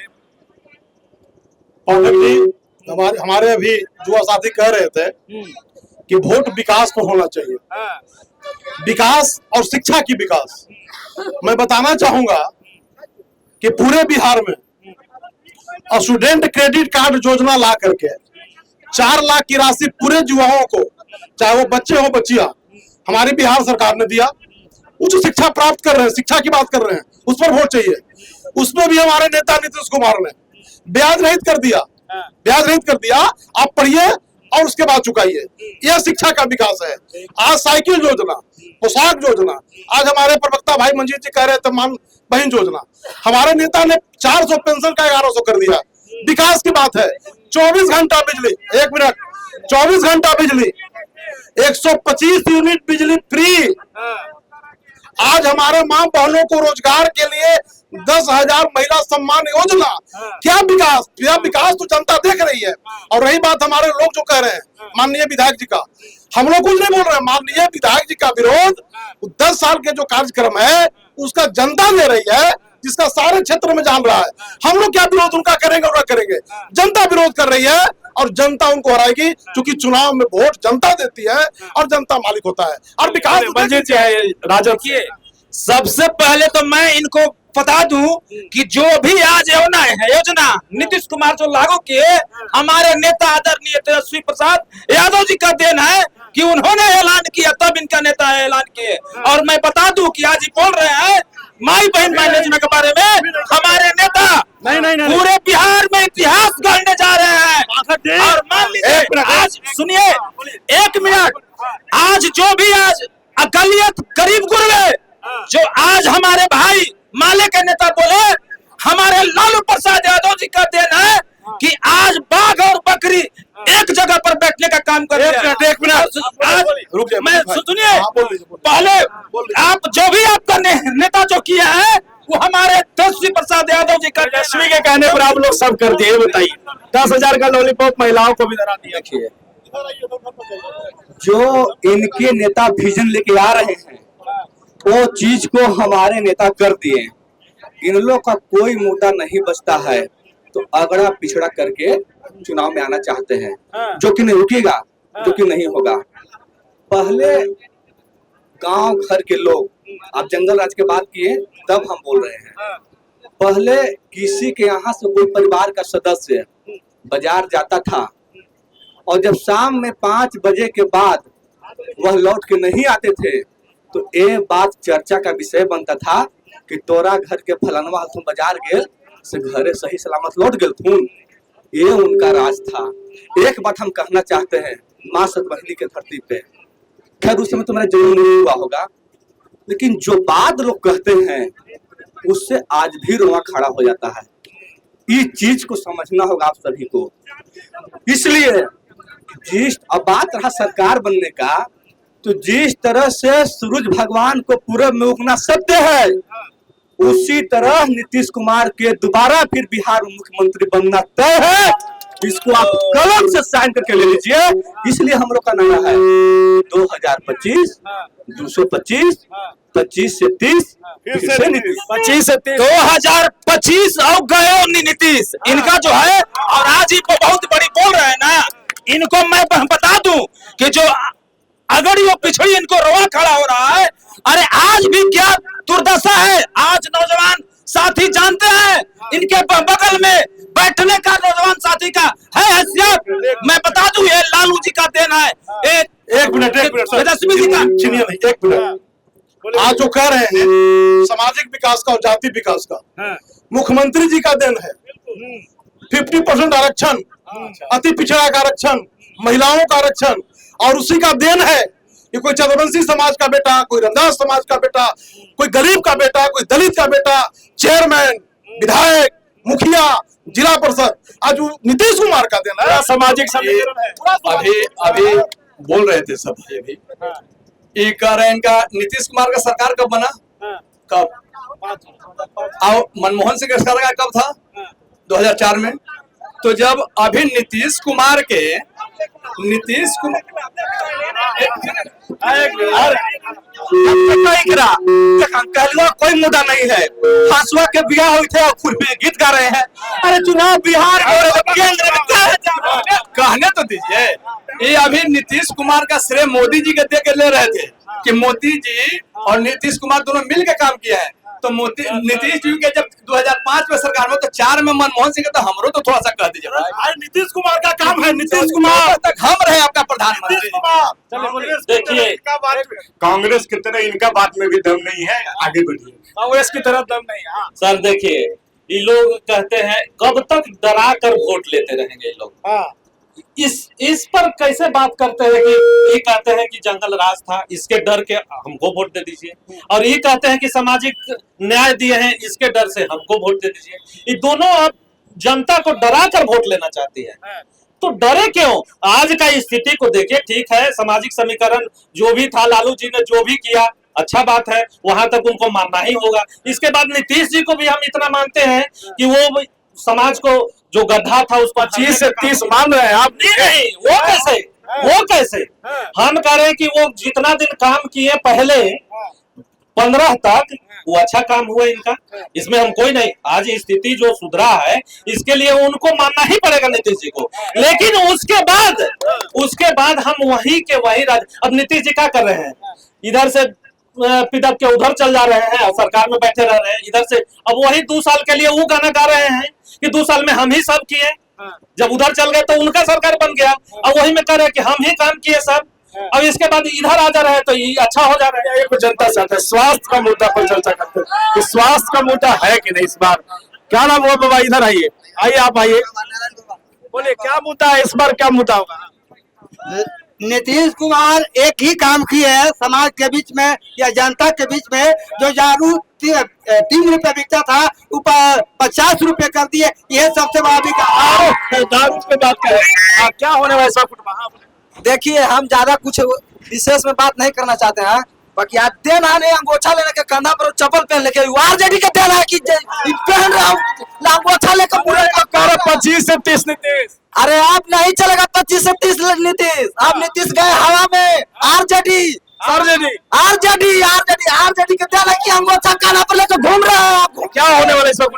हमारे अभी युवा साथी कह रहे थे कि वोट विकास को होना चाहिए, विकास और शिक्षा की विकास। मैं बताना चाहूंगा कि पूरे बिहार में स्टूडेंट क्रेडिट कार्ड योजना ला करके 4 लाख की राशि पूरे युवाओं को, चाहे वो बच्चे हो बच्चियां, हमारी बिहार सरकार ने दिया। उच्च शिक्षा प्राप्त कर रहे हैं, शिक्षा की बात कर रहे हैं, उस पर वोट चाहिए। उसमें भी हमारे नेता नीतीश कुमार ने ब्याज रहित कर दिया, ब्याज रहित कर दिया। आप पढ़िए और उसके बाद चुकाइए, यह शिक्षा का विकास है। आज साइकिल योजना, पोशाक योजना, आज हमारे प्रवक्ता भाई मंजीत जी कह रहे थे मान बहन योजना, हमारे नेता ने 400 पेंशन का 1100 कर दिया। विकास की बात है। 24 घंटा बिजली, 1 मिनट, 24 घंटा बिजली, 125 यूनिट बिजली फ्री। आज हमारे माँ बहनों को रोजगार के लिए 10,000 महिला सम्मान योजना। क्या विकास, क्या विकास तो जनता देख रही है। और रही बात हमारे लोग जो कह रहे हैं माननीय विधायक जी का, हम लोग कुछ नहीं बोल रहे हैं। माननीय विधायक जी का विरोध 10 साल के जो कार्यक्रम है उसका जनता दे रही है, जिसका सारे क्षेत्र में जान रहा है। हम लोग क्या विरोध उनका करेंगे और करेंगे? जनता विरोध कर रही है और जनता उनको हराएगी, क्योंकि चुनाव में वोट जनता देती है और जनता मालिक होता है। और विकास राजद की सबसे पहले तो मैं इनको बता दूं कि जो भी आज योजना नीतीश कुमार जो लागू किए, हमारे नेता आदरणीय तेजस्वी प्रसाद यादव जी का देन है कि उन्होंने ऐलान किया, तब इनका नेता ऐलान किए। और मैं बता दूं कि आज बोल रहे हैं माई बहन योजना के बारे में, हमारे नेता नहीं। पूरे बिहार में इतिहास गढ़ने जा रहे हैं। और मान लीजिए, आज सुनिए 1 मिनट, आज जो भी आज अकलियत गरीब गुरबे जो आज हमारे भाई माले के नेता बोले, हमारे लालू प्रसाद यादव जी का देन है कि आज बाघ और बकरी एक जगह पर बैठने का काम कर रहे हैं। 1 मिनट, मैं सुनिए, पहले आप जो भी आपका नेता जो किया है वो हमारे तेजस्वी प्रसाद यादव जी का, तेजस्वी के कहने पर आप लोग सब कर दिए। बताइए, 10,000 का लॉलीपॉप महिलाओं को भी धरा दिया। जो इनके नेता विजन लेके आ रहे हैं वो चीज को हमारे नेता कर दिए। इन लोग का कोई मुद्दा नहीं बचता है तो अगड़ा पिछड़ा करके चुनाव में आना चाहते हैं, जो कि नहीं रुकेगा, जो कि नहीं होगा। पहले गांव घर के लोग, आप जंगल राज की बात किए तब हम बोल रहे हैं, पहले किसी के यहाँ से कोई परिवार का सदस्य बाजार जाता था और जब शाम में 5 बजे के बाद वह लौट के नहीं आते थे तो ये बात चर्चा का विषय बनता था कि तोरा घर के फलनवा तुम बाजार गेल से घरे सही सलामत लौट गेल थून। ये उनका राज था। एक बात हम कहना चाहते हैं माँ सतबहिनी के धरती पे, खैर उस समय तुम्हारा जन्म नहीं हुआ होगा, लेकिन जो बात लोग कहते हैं उससे आज भी रोआ खड़ा हो जाता है। इस चीज को समझना होगा आप सभी को। इसलिए अब बात रहा सरकार बनने का, तो जिस तरह से सूरज भगवान को पूरब में उगना सत्य है, उसी तरह नीतीश कुमार के दोबारा फिर बिहार मुख्यमंत्री बनना तय है। इसको आप कलम से साइन करके ले लीजिए। इसलिए हम लोग का नारा है 2025, 225, 25 से 30, फिर से नीतीश 25 से 30। 2025 और गए नीतीश इनका जो है। और आज ही बहुत बड़ी बोल रहे हैं ना, इनको मैं बता दूं कि जो अगर ये पिछड़ी इनको रवा खड़ा हो रहा है। अरे आज भी क्या दुर्दशा है, आज नौजवान साथी जानते हैं इनके बगल में बैठने का नौजवान साथी का है हैसियत। मैं बता दूं ये लालू जी का देन है। एक मिनट तेजस्वी जी का सुनिए नहीं, एक मिनट। आज जो कह रहे हैं सामाजिक विकास का और जाति विकास का, मुख्यमंत्री जी का देन है। 50% आरक्षण, अति पिछड़ा का आरक्षण, महिलाओं का आरक्षण, और उसी का देन है कि कोई चंद्रवंशी समाज का बेटा, कोई रमदास समाज का बेटा, कोई गरीब का बेटा, कोई दलित का बेटा चेयरमैन, विधायक, मुखिया, जिला परिषद, आज नीतीश कुमार का देन है। सामाजिक समीकरण है। अभी बोल रहे थे सब भाई, अभी ये कह रहे हैं इनका नीतीश कुमार का सरकार कब बना, कब, और मनमोहन सिंह का सरकार कब था, 2004 में। तो जब अभी नीतीश कुमार कोई मुद्दा नहीं है। हंसुआ के बिया हुए थे और खुद भी गीत गा रहे हैं। अरे चुनाव बिहार केंद्र में कहने तो दीजिए। ये अभी नीतीश कुमार का श्रेय मोदी जी के दे के ले रहे थे कि मोदी जी और नीतीश कुमार दोनों मिल के काम किया है। तो नीतीश जी के जब 2005 में सरकार में, तो 4 में मनमोहन सिंह, तो हमरो तो थोड़ा सा कह दीजिए भाई। आज नीतीश कुमार का काम है, नीतीश कुमार तक हम रहे आपका प्रधानमंत्री। देखिए, कांग्रेस की तरह इनका बात में भी दम नहीं है, आगे बढ़िए। कांग्रेस की तरफ दम नहीं है। सर देखिए, ये लोग कहते हैं कब तक डरा कर वोट लेते रहेंगे लोग। इस पर कैसे बात करते हैं कि ये कहते हैं कि जंगल राज था, इसके डर के हमको वोट दे दीजिए, और ये कहते हैं कि सामाजिक न्याय दिए हैं, इसके डर से हमको वोट दे दीजिए। ये दोनों अब जनता को डरा कर वोट लेना चाहती है। तो डरे क्यों? आज का स्थिति को देखिए। ठीक है, सामाजिक समीकरण जो भी था, लालू जी ने जो भी किया अच्छा बात है, वहां तक उनको मानना ही होगा। इसके बाद नीतीश जी को भी हम इतना मानते हैं कि वो समाज को जो गड्ढा था उसको 25 से 30 मान रहे हैं आप। नहीं, वो कैसे हम कह रहे हैं कि वो जितना दिन काम किए पहले 15 तक, वो अच्छा काम हुआ इनका, इसमें हम कोई नहीं। आज स्थिति जो सुधरा है इसके लिए उनको मानना ही पड़ेगा नीतीश जी को। लेकिन उसके बाद हम वही के वही अब नीतीश जी क्या कर रहे हैं, इधर से पिदप के उधर चल जा रहे हैं और सरकार में बैठे रह रहे हैं इधर से। अब वही 2 साल के लिए वो गाना गा रहे हैं कि 2 साल में हम ही सब किए। जब उधर चल गए तो उनका सरकार बन गया, अब वही में कह रहे हैं कि हम ही काम किए सब। अब इसके बाद इधर आ जा रहे हैं तो ये अच्छा हो जा रहा है। एक जनता चाहते हैं स्वास्थ्य का मुद्दा पर चर्चा करते हैं कि स्वास्थ्य का मुद्दा है कि नहीं इस बार। क्या नाम हुआ बाबा? इधर आइए, आप आइए, बोले क्या मुद्दा है इस बार, क्या मुद्दा होगा? नीतीश कुमार एक ही काम किए है समाज के बीच में या जनता के बीच में। जो दारू 3 रुपए बिकता था ऊपर 50 रुपए कर दिए, यह सबसे बड़ा दारू पे बात करें, क्या होने वाला इस वक्त? देखिए, हम ज्यादा कुछ विशेष में बात नहीं करना चाहते हैं। बाकी आप देन आने अंगोछा लेने के कंधा पर चप्पल पहन लेके आरजेडी के देन है कि पहन रहा हूँ अंगोछा लेकर पूरे 25 से 30 नीतीश। अरे आप नहीं चलेगा 25 से 30 नीतीश। आप नीतीश गए हवा में। आरजेडी के देन है कि अंगोछा काना पर लेकर घूम रहे हैं। आपको क्या होने वाला इस वक्त?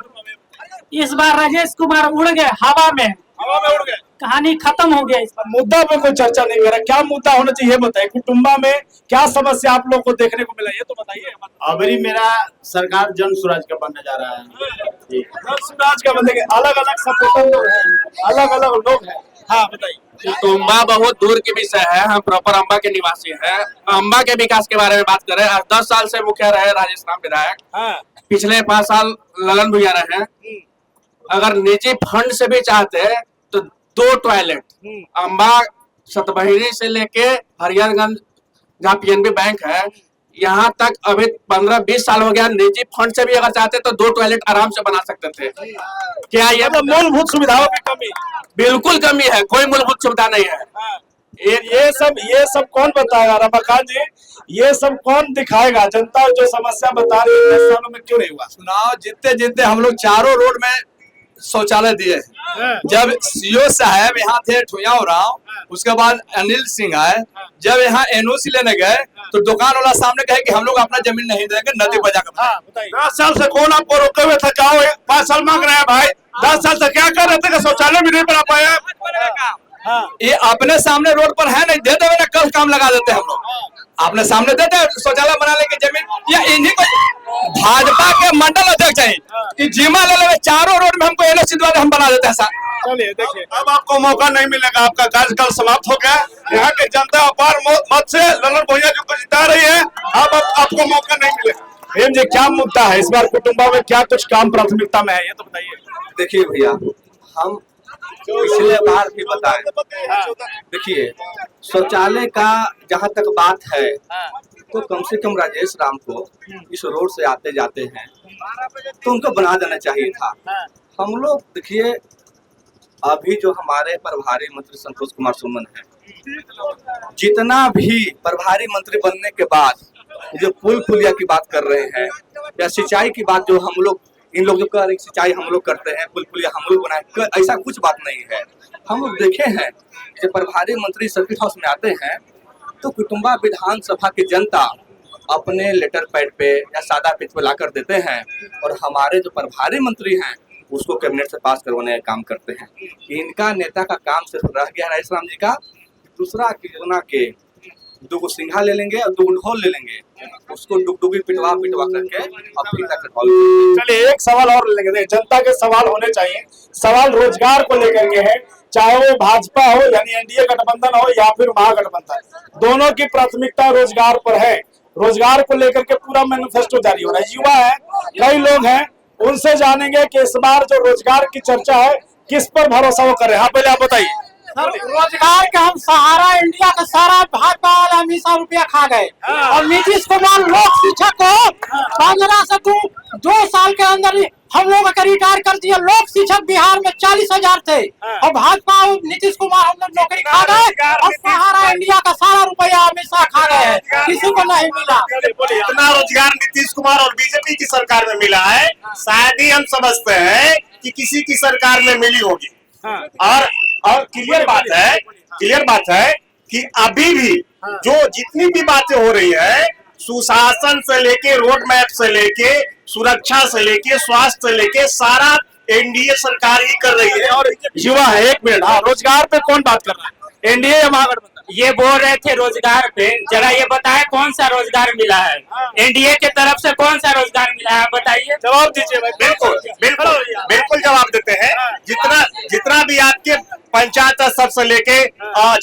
इस बार राजेश कुमार उड़ गए हवा में उड़ गए, कहानी खत्म हो गया। इस पर मुद्दा पे कोई चर्चा नहीं कर रहा। क्या मुद्दा होना चाहिए बताइए। कुटुंबा में क्या समस्या आप लोग को देखने को मिला, ये तो बताइए। अबरी मेरा सरकार जन स्वराज का बनने जा रहा है। जन स्वराज का बनेगा, अलग अलग सपोर्टर लोग हैं, अलग अलग लोग हैं। हाँ बताइए। कुटुंबा बहुत दूर की विषय है, हम प्रॉपर अम्बा के निवासी हैं। अम्बा के विकास के बारे में बात करें, 10 साल से मुखिया रहे राजेश राम विधायक, पिछले 5 साल ललन भैया रहे। अगर निजी फंड से भी चाहते हैं तो 2 टॉयलेट अम्बा सतबहिनी से लेके हरियाणगंज जहाँ पीएनबी बैंक है यहाँ तक अभी 15-20 साल हो गया। निजी फंड से भी अगर चाहते तो 2 टॉयलेट आराम से बना सकते थे। क्या ये मूलभूत सुविधाओं की कमी? बिल्कुल कमी है, कोई मूलभूत सुविधा नहीं है। ये सब कौन बताएगा? रमाकांत जी, ये सब कौन दिखाएगा? जनता जो समस्या बता रही है 10 सालों में क्यों नहीं हुआ? चुनाव जीतते जीतते हम लोग चारों रोड में शौचालय दिए हैं। जब सीओ साहब यहाँ थे ठुयाव राव, उसके बाद अनिल सिंह आए, जब यहाँ एनओसी लेने गए तो दुकान वाला सामने कहे कि हम लोग अपना जमीन नहीं देंगे, नदी पर जाकर। 10 साल से कौन आपको रोके हुए था? क्या 5 साल मांग रहे हैं भाई? 10 साल से क्या कर रहे थे कि शौचालय भी नहीं बना पाया? ये अपने सामने रोड पर है, नहीं दे देवे ना, कल काम लगा देते हम लोग। अपने सामने देते शौचालय बनाने की जमीन, या इन्हीं को भाजपा के मंडल अध्यक्ष है कि जिम्मा ले ले, चारों रोड में हमको एनओसी द्वारा हम बना देते हैं। चलिए देखिए, अब आपको मौका नहीं मिलेगा, आपका कार्यकाल समाप्त हो गया। यहाँ की जनता अपार मत से ललन भैया जी को जिता रही है, अब आपको मौका नहीं मिलेगा। भीम जी, क्या मुद्दा है इस बार कुटुंबा में? क्या कुछ काम प्राथमिकता में है, ये तो बताइए। देखिए भैया, हम पिछले बार भी बताए, देखिए शौचालय का जहाँ तक बात है तो कम से कम राजेश राम को इस रोड से आते जाते हैं तो उनको बना देना चाहिए था। हम लोग देखिए, अभी जो हमारे प्रभारी मंत्री संतोष कुमार सुमन है, जितना भी प्रभारी मंत्री बनने के बाद जो पुल पुलिया की बात कर रहे हैं या सिंचाई की बात जो हम लोग, इन लोग जो कह रहे सिंचाई हम लोग करते हैं, पुल पुलिया हम लोग बनाए, ऐसा कुछ बात नहीं है। हम लोग देखे हैं जब प्रभारी मंत्री सर्किट हाउस में आते हैं तो कुटुंबा विधानसभा की जनता अपने लेटर पैड पे या सादा पेज पे ला कर देते हैं, और हमारे जो प्रभारी मंत्री हैं उसको कैबिनेट से पास करवाने का काम करते हैं। इनका नेता का काम सिर्फ रह गया राजेश राम जी का, दूसरा योजना के 2 सिंघा ले लेंगे और 2 ढोल ले लेंगे, उसको डुगडुगी पिटवा करके अब फिर चलिए एक सवाल और ले लेंगे, जनता के सवाल होने चाहिए। सवाल रोजगार को लेकर के है, चाहे वो भाजपा हो यानी एनडीए गठबंधन हो या फिर महागठबंधन, दोनों की प्राथमिकता रोजगार पर है। रोजगार को लेकर के पूरा मैनिफेस्टो जारी हो रहा है। युवा है, कई लोग हैं, उनसे जानेंगे कि इस बार जो रोजगार की चर्चा है किस पर भरोसा वो कर रहे हैं। पहले आप बताइए। रोजगार का हम सहारा इंडिया का सारा भाजपा वाला 20 रुपया खा गए, और नीतीश कुमार लोक शिक्षक को 15 से 2 साल के अंदर हम लोग का रिटायर कर दिया। लोक शिक्षक बिहार में 40,000 थे, और भाजपा नीतीश कुमार हम लोग नौकरी खा गए, और सहारा इंडिया का सारा रुपया अमित शाह खा गए हैं, किसी को नहीं मिला। इतना रोजगार नीतीश कुमार और बीजेपी की सरकार में मिला है, शायद ही हम समझते हैं कि किसी की सरकार में मिली होगी। और क्लियर बात है कि अभी भी जो जितनी भी बातें हो रही है, सुशासन से लेके, रोड मैप से लेके, सुरक्षा से लेके, स्वास्थ्य से लेके, सारा एनडीए सरकार ही कर रही है। और युवा है, 1 मिनट, हाँ, रोजगार पे कौन बात कर रहा है, एनडीए या महागठबंधन? ये बोल रहे थे रोजगार पे, जरा ये बताए कौन सा रोजगार मिला है? एनडीए के तरफ से कौन सा रोजगार मिला है, बताइए, जवाब दीजिए भाई। बिल्कुल जवाब देते हैं। जितना भी आपके पंचायत स्तर से लेके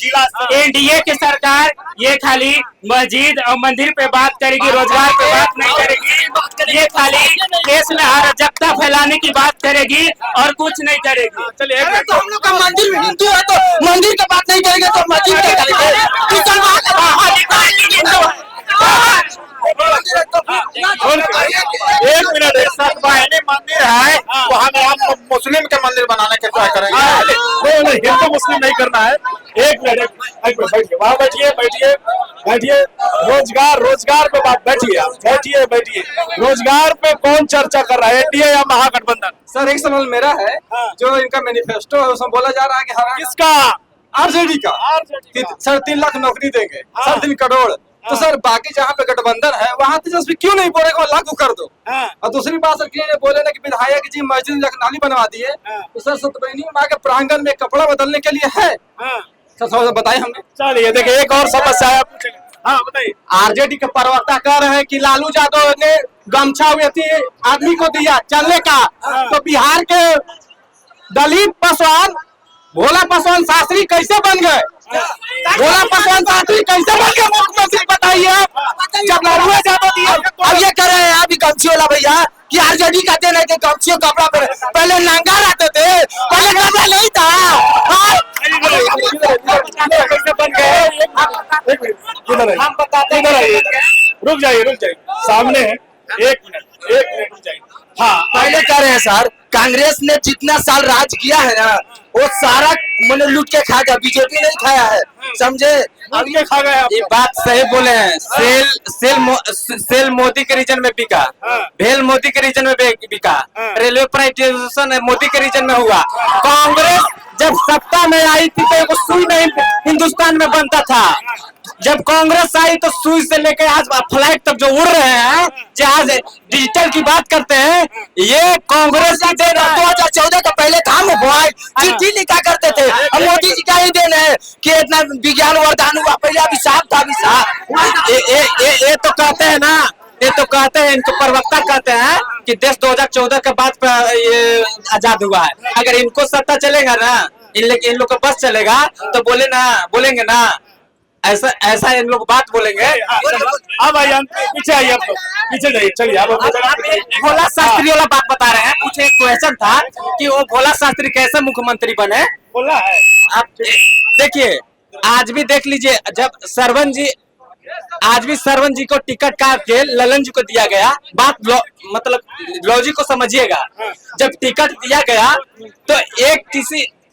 जिला, एनडीए की सरकार ये खाली मस्जिद और मंदिर पे बात करेगी, रोजगार पे बात नहीं करेगी। ये खाली देश में अराजकता फैलाने की बात करेगी और कुछ नहीं करेगी। चलिए, तो हम लोग का मंदिर में हिंदू है तो मंदिर की बात नहीं करेंगे तो मस्जिद क्या करेंगे? एक मिनट, मंदिर है वो हम मुस्लिम के मंदिर बनाने के ट्राई करेंगे। नहीं, हिंदू मुस्लिम नहीं करना है। एक मिनट बैठिए, वहाँ बैठिए। रोजगार पे बात, बैठिए। रोजगार पे कौन चर्चा कर रहा है, एनडीए या महागठबंधन? सर एक सवाल मेरा है, जो इनका मैनिफेस्टो है उसमें बोला जा रहा है कि हर किसका? आरजेडी का। सर 3 लाख नौकरी देंगे, सर 3 करोड़। तो सर बाकी जहाँ पे गठबंधन है वहाँ तेजस्वी क्यों नहीं बोले कि लागू कर दो? और दूसरी बात सर ये बोले ना कि विधायक जी मस्जिद नाली बनवा दिए, तो सर सतबैनी माँ के प्रांगण में कपड़ा बदलने के लिए है। सर बताइए हमें। चलिए देखिए, एक और समस्या है, हाँ बताइए। आरजेडी के प्रवक्ता कह रहे हैं कि लालू यादव ने गमछा आदमी को दिया चलने का, तो बिहार के दलित पासवान भोला पासवान शास्त्री कैसे बन गए? भोला पासवान शास्त्री कैसे बन गए मुख्यमंत्री, बताइए। जब लालू यादव दिया, अब ये कह रहे हैं अभी गमछी वाला भैया कि आरजेडी कहते नहीं थे गमछी कपड़ा पहले नंगा रहते थे, पहले कपड़ा नहीं था। कैसे बन गए? हम बताते हैं, रुक जाइए, सामने है, एक मिनट रुक जाइए। हाँ, पहले कह रहे हैं सर, कांग्रेस ने जितना साल राज किया है ना वो सारा मैंने लूट के खा गया, बीजेपी नहीं खाया है, समझे? अब ये खा गए ये बात सही बोले हैं। सेल मोदी के रीजन में बिका, भेल मोदी के रीजन में बिका, रेलवे प्राइवेटाइजेशन मोदी के रीजन में हुआ। कांग्रेस जब सत्ता में आई थी तो सुई नहीं हिंदुस्तान में बनता था। जब कांग्रेस आई तो सुई से लेकर आज फ्लाइट तक जो उड़ रहे हैं, जहाज डिजिटल की बात करते हैं, ये कांग्रेस की देन है। 2014 का पहले था मोबाइल, चिट्ठी लिखा करते थे। अब मोदी जी का ही देन है कि इतना विज्ञान वरदान हुआ, पहले अभिशाप था, अभिशाप। ये तो कहते हैं ना, ये तो कहते हैं, इनको प्रवक्ता कहते हैं कि देश 2014 के बाद ये आजाद हुआ है। अगर इनको सत्ता चलेगा ना, इन लोग का बस चलेगा तो बोलेंगे ना ऐसा इन लोग बात बोलेंगे। अब आइए पीछे आइए, आप लोग पीछे जाइए, चलिए। आप भोला शास्त्री वाला बात बता रहे हैं। कुछ एक क्वेश्चन था कि वो भोला शास्त्री कैसे मुख्यमंत्री बने। बोला है आप देखिए, आज भी देख लीजिए, जब सरवन जी को टिकट काट के ललन जी को दिया गया, मतलब लॉजिक को समझिएगा। जब टिकट दिया गया तो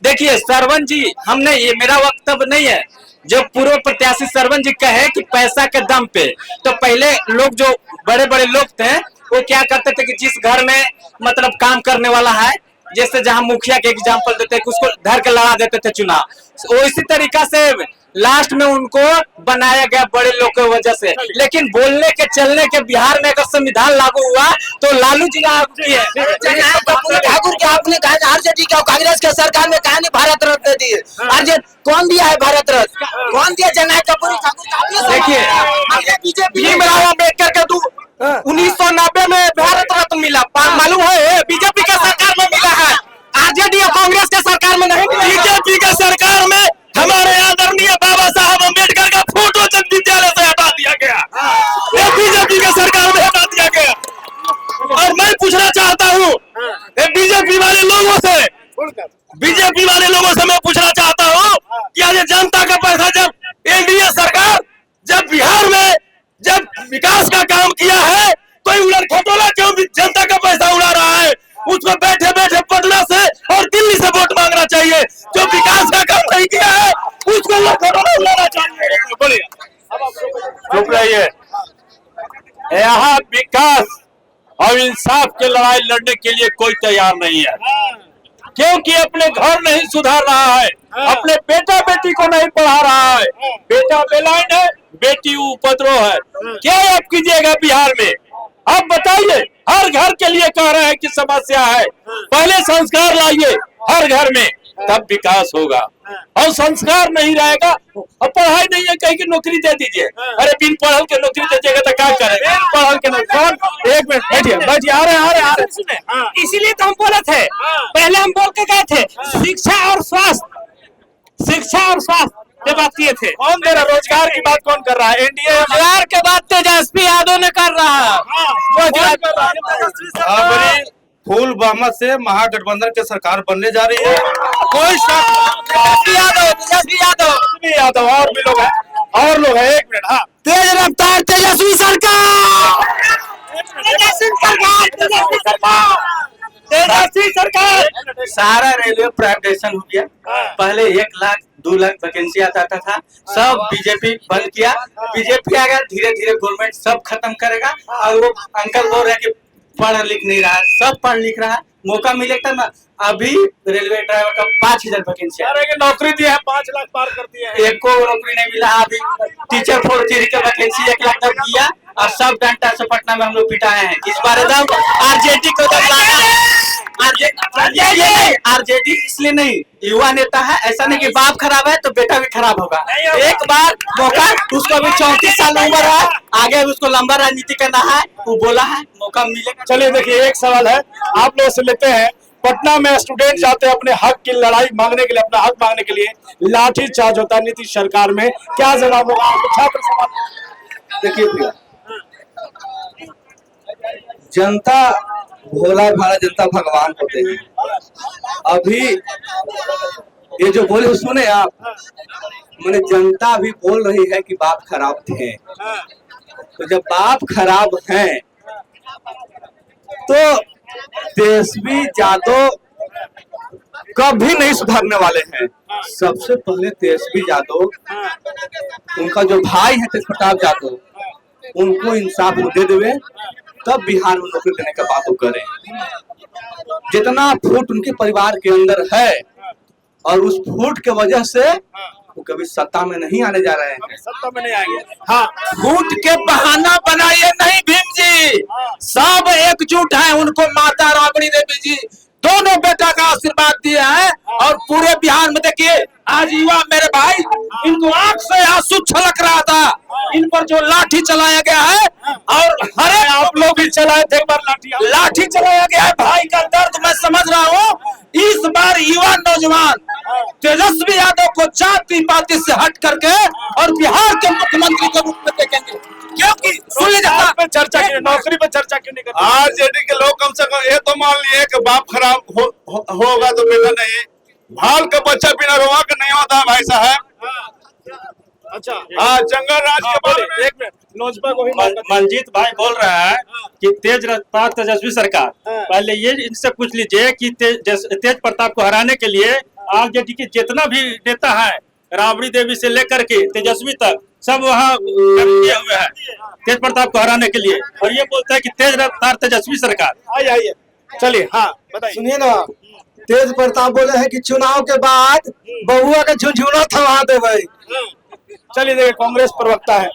देखिए सरवन जी, हमने ये मेरा वक्तव्य नहीं है, जो पूर्व प्रत्याशी सरवन जी कहे कि पैसा के दम पे, तो पहले लोग जो बड़े बड़े लोग थे वो क्या करते थे कि जिस घर में मतलब काम करने वाला है, जैसे जहां मुखिया के एग्जाम्पल देते थे, उसको धर के लड़ा देते थे चुनाव, वो इसी तरीका से लास्ट में उनको बनाया गया बड़े लोग की वजह से। लेकिन बोलने के चलने के बिहार में अगर संविधान लागू हुआ तो लालू जी लागू किए। ठाकुर के आपने आरजेडी का कांग्रेस के सरकार में कहा नहीं भारत रत्न दिए, आरजेडी कौन दिया है भारत रत्न? कौन दिया? जननायक कपूर ठाकुर। देखिए भीमराव अम्बेडकर के 1990 में भारत रत्न मिला, मालूम है? बीजेपी के सरकार में मिला है, आरजेडी और कांग्रेस के सरकार में नहीं मिला। बीजेपी के सरकार में हमारे आदरणीय बाबा साहब अम्बेडकर का फोटो जन विद्यालय से हटा दिया गया, बीजेपी के सरकार में हटा दिया गया। और मैं पूछना चाहता हूँ बीजेपी वाले लोगों से मैं पूछना चाहता हूँ कि आज जनता का पैसा, जब एनडीए सरकार जब बिहार में जब विकास का काम किया है, कोई उलट खटोला क्यों जनता का पैसा उड़ा रहा है? उसको बैठे बैठे पटना से और दिल्ली से वोट मांगना चाहिए। जो विकास का काम नहीं किया है उसको उड़ाना चाहिए। बोलिए, चुप रहिए। यहाँ विकास और इंसाफ की लड़ाई लड़ने के लिए कोई तैयार नहीं है, क्योंकि अपने घर नहीं सुधार रहा है, अपने बेटा बेटी को नहीं पढ़ा रहा है। बेटा बेलाइन है, बेटी उपद्रव है। क्या आप कीजिएगा बिहार में? आप बताइए। हर घर के लिए कह रहे हैं कि समस्या है, पहले संस्कार लाइए हर घर में, तब विकास होगा। और संस्कार नहीं रहेगा और पढ़ाई नहीं है, कहीं की नौकरी दे दीजिए। अरे बिन पढ़ल के नौकरी दीजिएगा तो क्या करेंगे? पढ़ल के नौकरी। एक मिनट बैठिए, आ रहे इसीलिए तो हम बोले थे, पहले हम बोल के गए थे शिक्षा और स्वास्थ्य पे बात किए थे। कौन दे रहा? रोजगार की बात कौन कर रहा है? एनडीए रोजगार के बात तेजस्वी यादव ने कर रहा है। फूल बहुमत से महागठबंधन की सरकार बनने जा रही है। कोई तेजस्वी यादव और भी लोग हैं, और लोग हैं। एक मिनट, हाँ, तेज रफ्तार तेजस्वी सरकार, तेजस्वी सरकार। सारा रेलवे प्राइवेटाइजेशन हो गया। पहले 1 लाख 2 लाख वैकेंसी आता था, सब बीजेपी बंद किया। बीजेपी आ गया, धीरे धीरे गवर्नमेंट सब खत्म करेगा। और वो अंकल बोल रहे कि पढ़ लिख नहीं रहा है, सब पढ़ लिख रहा है, मौका मिलेगा ना। अभी रेलवे ड्राइवर का 5000 वैकेंसी नौकरी दिया है, 5 लाख पार कर दिया है, एक को नौकरी नहीं मिला। अभी टीचर फॉर थ्योरी का वैकेंसी 1 लाख तक किया और सब डंडा से पटना में हम लोग पिटाए हैं। इस बार आरजेडी को आरजेडी इसलिए नहीं, युवा नेता है, ऐसा नहीं कि बाप खराब है तो बेटा भी खराब होगा। एक बार मौका, उसको अभी 34 साल उम्र है, आगे उसको लंबा राजनीति करना है, वो बोला है मौका मिलेगा। चलिए देखिए, एक सवाल है आप लोग से लेते हैं। पटना में स्टूडेंट जाते हैं अपने हक की लड़ाई मांगने के लिए, अपना हक मांगने के लिए, लाठी चार्ज होता है नीतीश सरकार में, क्या जवाब होगा छात्र सवाल? देखिए भैया, जनता भोला भाला, जनता भगवान होते हैं। अभी ये जो बोले सुने आप, मैंने जनता भी बोल रही है कि बाप खराब थे। तो जब बाप खराब हैं तो तेजस्वी यादव कभी नहीं सुधारने वाले हैं। सबसे पहले तेजस्वी यादव, उनका जो भाई है तेज प्रताप यादव, उनको इंसाफ दे देवे, तब बिहार में नौकरी देने का बात करें। जितना फूट उनके परिवार के अंदर है और उस फूट के वजह से वो कभी सत्ता में नहीं आने जा रहे हैं। सत्ता में नहीं आएंगे। हाँ, फूट के बहाना बनाइए नहीं भीम जी, सब एकजुट हैं। उनको माता राबड़ी देवी जी दोनों बेटा का आशीर्वाद दिया है और पूरे बिहार में देखिए आज युवा मेरे भाई, इनको आंख से आंसू छलक रहा था इन पर जो लाठी चलाया गया है। और हरे आप लोग भी चलाए थे एक बार लाठी चलाया गया है। भाई का दर्द मैं समझ रहा हूँ। इस बार युवा नौजवान तेजस्वी यादव को जाति पाति से हट करके और बिहार के मुख्यमंत्री के रूप में देखेंगे, क्योंकि पे चर्चा की, नौकरी पे चर्चा क्यों नहीं करते? आरजेडी के लोग कम से कम ये तो मान लिए कि बाप खराब होगा तो बेटा नहीं, भाल का बच्चा बिना रोआ के नहीं होता भाई साहब। अच्छा, हाँ, जंगल राज के बारे में एक मिनट, लोजपा को ही मंजीत भाई बोल रहा है कि तेज रफ्तार तेजस्वी सरकार। पहले ये इनसे पूछ लीजिए कि तेज प्रताप को हराने के लिए आरजेडी के जितना भी नेता है, राबड़ी देवी से लेकर के तेजस्वी तक, सब वहाँ किए हुए हैं तेज प्रताप को हराने के लिए। और ये बोलता है कि तेज रफ्तार तेजस्वी सरकार। आइए चलिए, हाँ बताइए। सुनिए ना, तेज प्रताप बोले हैं कि चुनाव के बाद बहुआ का झुंझुना थमा दे भाई। चलिए देखिए, कांग्रेस प्रवक्ता है,